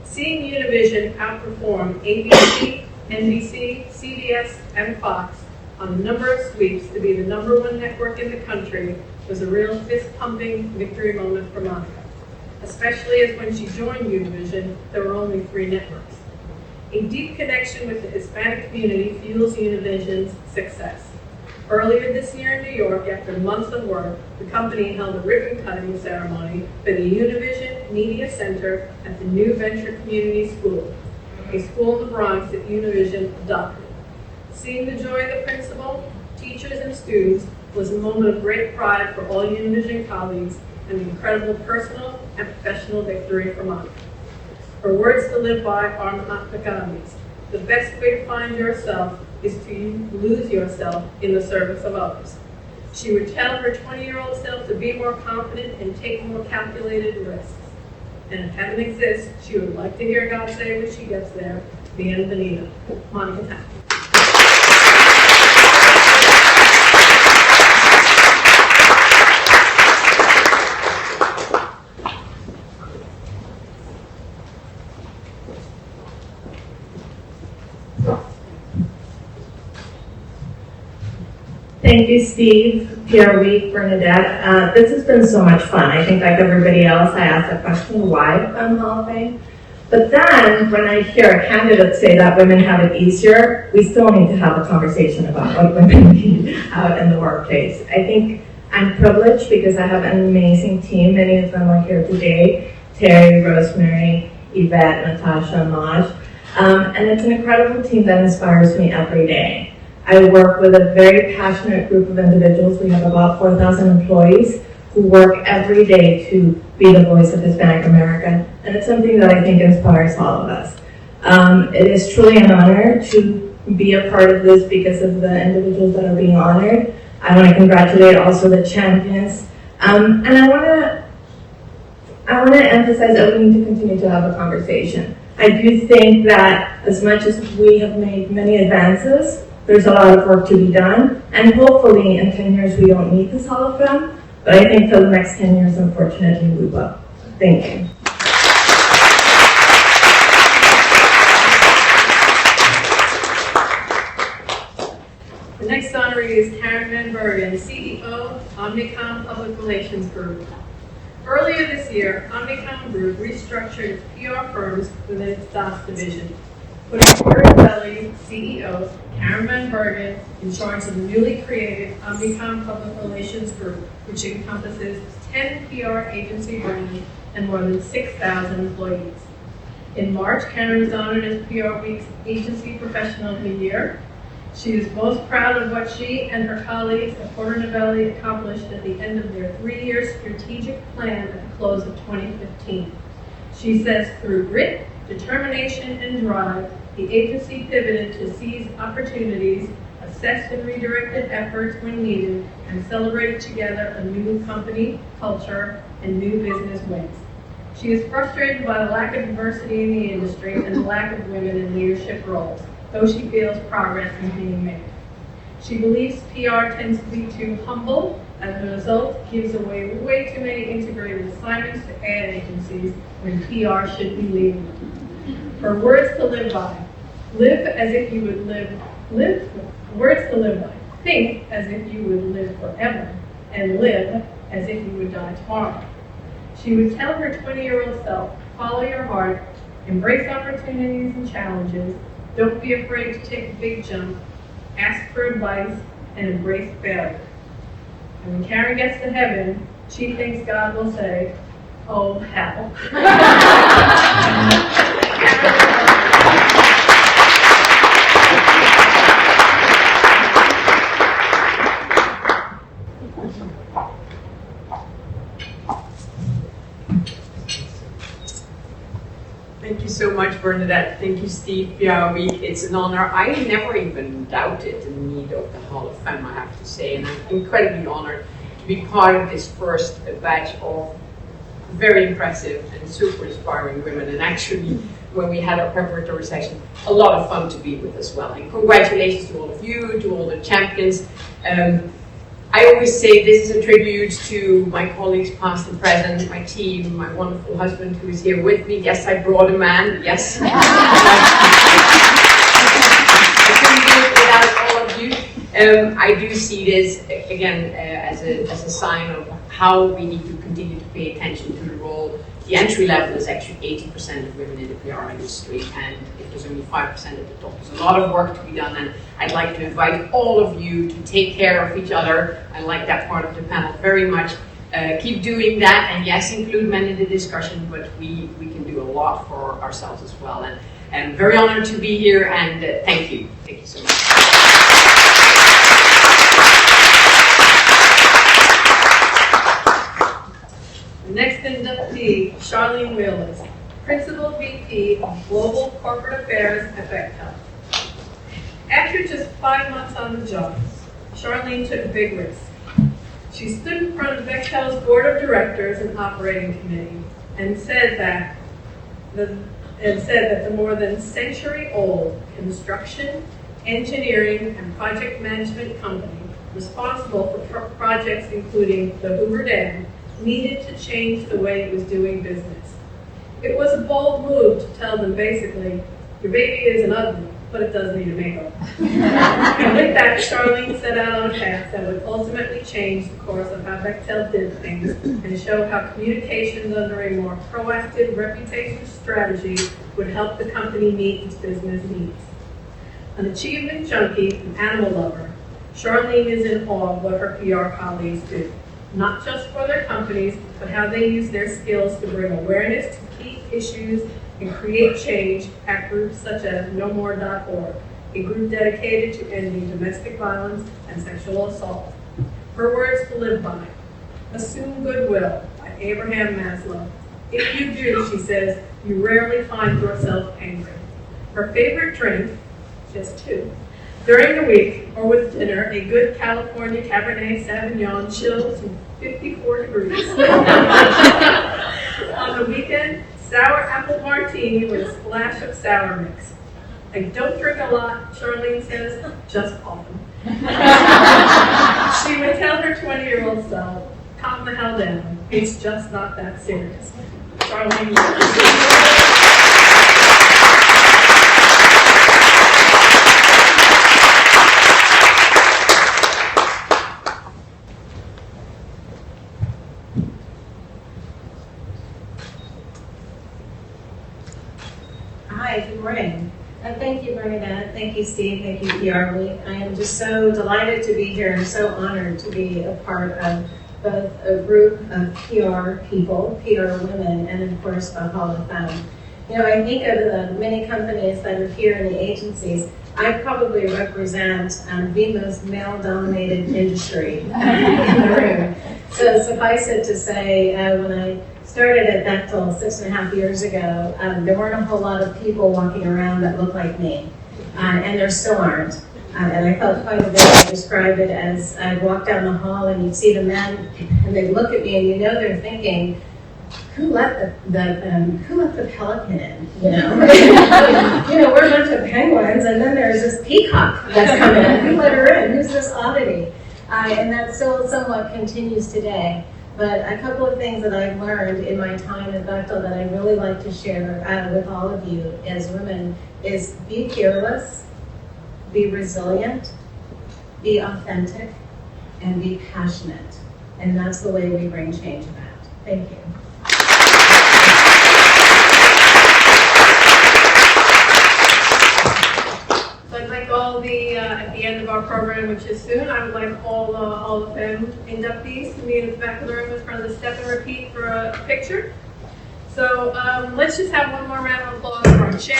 Seeing Univision outperform ABC, NBC, CBS, and Fox on a number of sweeps to be the #1 network in the country was a real fist-pumping victory moment for Monica, especially as when she joined Univision, there were only 3 networks. A deep connection with the Hispanic community fuels Univision's success. Earlier this year in New York, after months of work, the company held a ribbon-cutting ceremony for the Univision Media Center at the New Venture Community School, a school in the Bronx that Univision adopted. Seeing the joy of the principal, teachers, and students was a moment of great pride for all Univision colleagues and an incredible personal and professional victory for Monica. Her words to live by are Mahatma Gandhi's: the best way to find yourself is to lose yourself in the service of others. She would tell her 20-year-old self to be more confident and take more calculated risks. And if heaven exists, she would like to hear God say when she gets there, Bienvenida, Monica Talon. Thank you, Steve, PRWeek, Bernadette. This has been so much fun. I think, like everybody else, I asked the question, why Femme Hall of Fame? But then, when I hear a candidate say that women have it easier, we still need to have a conversation about what women need out in the workplace. I think I'm privileged because I have an amazing team. Many of them are here today: Terry, Rosemary, Yvette, Natasha, Maj. And it's an incredible team that inspires me every day. I work with a very passionate group of individuals. We have about 4,000 employees who work every day to be the voice of Hispanic America, and it's something that I think inspires all of us. It is truly an honor to be a part of this because of the individuals that are being honored. I want to congratulate also the champions. And I want to emphasize that we need to continue to have a conversation. I do think that as much as we have made many advances, there's a lot of work to be done. And hopefully in 10 years we don't need this Hall of Femme, but I think for the next 10 years, unfortunately, we will. Thank you. The next honoree is Karen Van Bergen, CEO, Omnicom Public Relations Group. Earlier this year, Omnicom Group restructured its PR firms within its DOS division, putting PRWeek CEO Karen Van Bergen in charge of the newly created Omnicom Public Relations Group, which encompasses 10 PR agency brands and more than 6,000 employees. In March, Karen was honored as PRWeek's Agency Professional of the Year. She is most proud of what she and her colleagues at Porter Novelli accomplished at the end of their 3-year strategic plan at the close of 2015. She says through grit, determination, and drive, the agency pivoted to seize opportunities, assessed and redirected efforts when needed, and celebrated together a new company, culture, and new business wins. She is frustrated by the lack of diversity in the industry and the lack of women in leadership roles, though she feels progress is being made. She believes PR tends to be too humble, and as a result, gives away way too many integrated assignments to ad agencies when PR should be leading them. Her words to live by: live as if you would words to live by. Think as if you would live forever, and live as if you would die tomorrow. She would tell her 20-year-old self, follow your heart, embrace opportunities and challenges, don't be afraid to take a big jump, ask for advice, and embrace failure. And when Karen gets to heaven, she thinks God will say, oh, hell. Thank you so much, Bernadette. Thank you, Steve, PRWeek. It's an honor. I never even doubted the need of the Hall of Femme, I have to say, and I'm incredibly honored to be part of this first batch of very impressive and super inspiring women. And actually, when we had our preparatory session, a lot of fun to be with as well. And congratulations to all of you, to all the champions. I always say this is a tribute to my colleagues past and present, my team, my wonderful husband who is here with me. Yes, I brought a man, yes. I couldn't do it without all of you. I do see this, again, as a sign of how we need to continue to pay attention to the role. The entry level is actually 80% of women in the PR industry, and if there's only 5% at the top, there's a lot of work to be done, and I'd like to invite all of you to take care of each other. I like that part of the panel very much. Keep doing that, and yes, include men in the discussion, but we can do a lot for ourselves as well. And I'm very honored to be here, and thank you. Thank you so much. The next inductee, Charlene Wheelers, Principal VP of Global Corporate Affairs at Bechtel. After just 5 months on the job, Charlene took a big risk. She stood in front of Bechtel's board of directors and operating committee and said that the more than century-old construction, engineering, and project management company responsible for projects including the Hoover Dam needed to change the way it was doing business. It was a bold move to tell them basically, your baby isn't ugly, but it does need a makeover. And with that, Charlene set out on a path that would ultimately change the course of how Bechtel did things and show how communications under a more proactive reputation strategy would help the company meet its business needs. An achievement junkie and animal lover, Charlene is in awe of what her PR colleagues do, not just for their companies, but how they use their skills to bring awareness to key issues and create change at groups such as NoMore.org, a group dedicated to ending domestic violence and sexual assault. Her words to live by: assume goodwill, by Abraham Maslow. If you do, she says, you rarely find yourself angry. Her favorite drink, just 2. During the week or with dinner, a good California Cabernet Sauvignon chills to 54 degrees. On the weekend, sour apple martini with a splash of sour mix. I don't drink a lot, Charlene says, just often. She would tell her 20-year-old self, calm the hell down. It's just not that serious. Charlene. Hi, good morning. Thank you, Bernadette. Thank you, Steve. Thank you, PRWeek. I am just so delighted to be here and so honored to be a part of both a group of PR people, PR women, and of course the Hall of Femme. You know, I think of the many companies that are here in the agencies, I probably represent the most male-dominated industry in the room. So suffice it to say, when I started at Bechtel 6.5 years ago, there weren't a whole lot of people walking around that looked like me, and there still aren't. And I felt quite a bit. I described it as I'd walk down the hall and you'd see the men, and they'd look at me, and you know they're thinking, who let the pelican in? You know, we're a bunch of penguins, and then there's this peacock that's coming in. Who let her in? Who's this oddity? And that still somewhat continues today. But a couple of things that I've learned in my time at Bechtel that I really like to share with all of you as women is be fearless, be resilient, be authentic, and be passionate. And that's the way we bring change about. Thank you. So I'd like all at the end of our program, which is soon, I would like all the Hall of Femme inductees to meet at the back of the room in front of the step and repeat for a picture. So let's just have one more round of applause for our champions.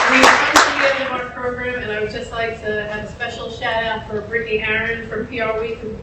We've come to the end of our program, and I would just like to have a special shout out for Brittany Aaron from PRWeek, who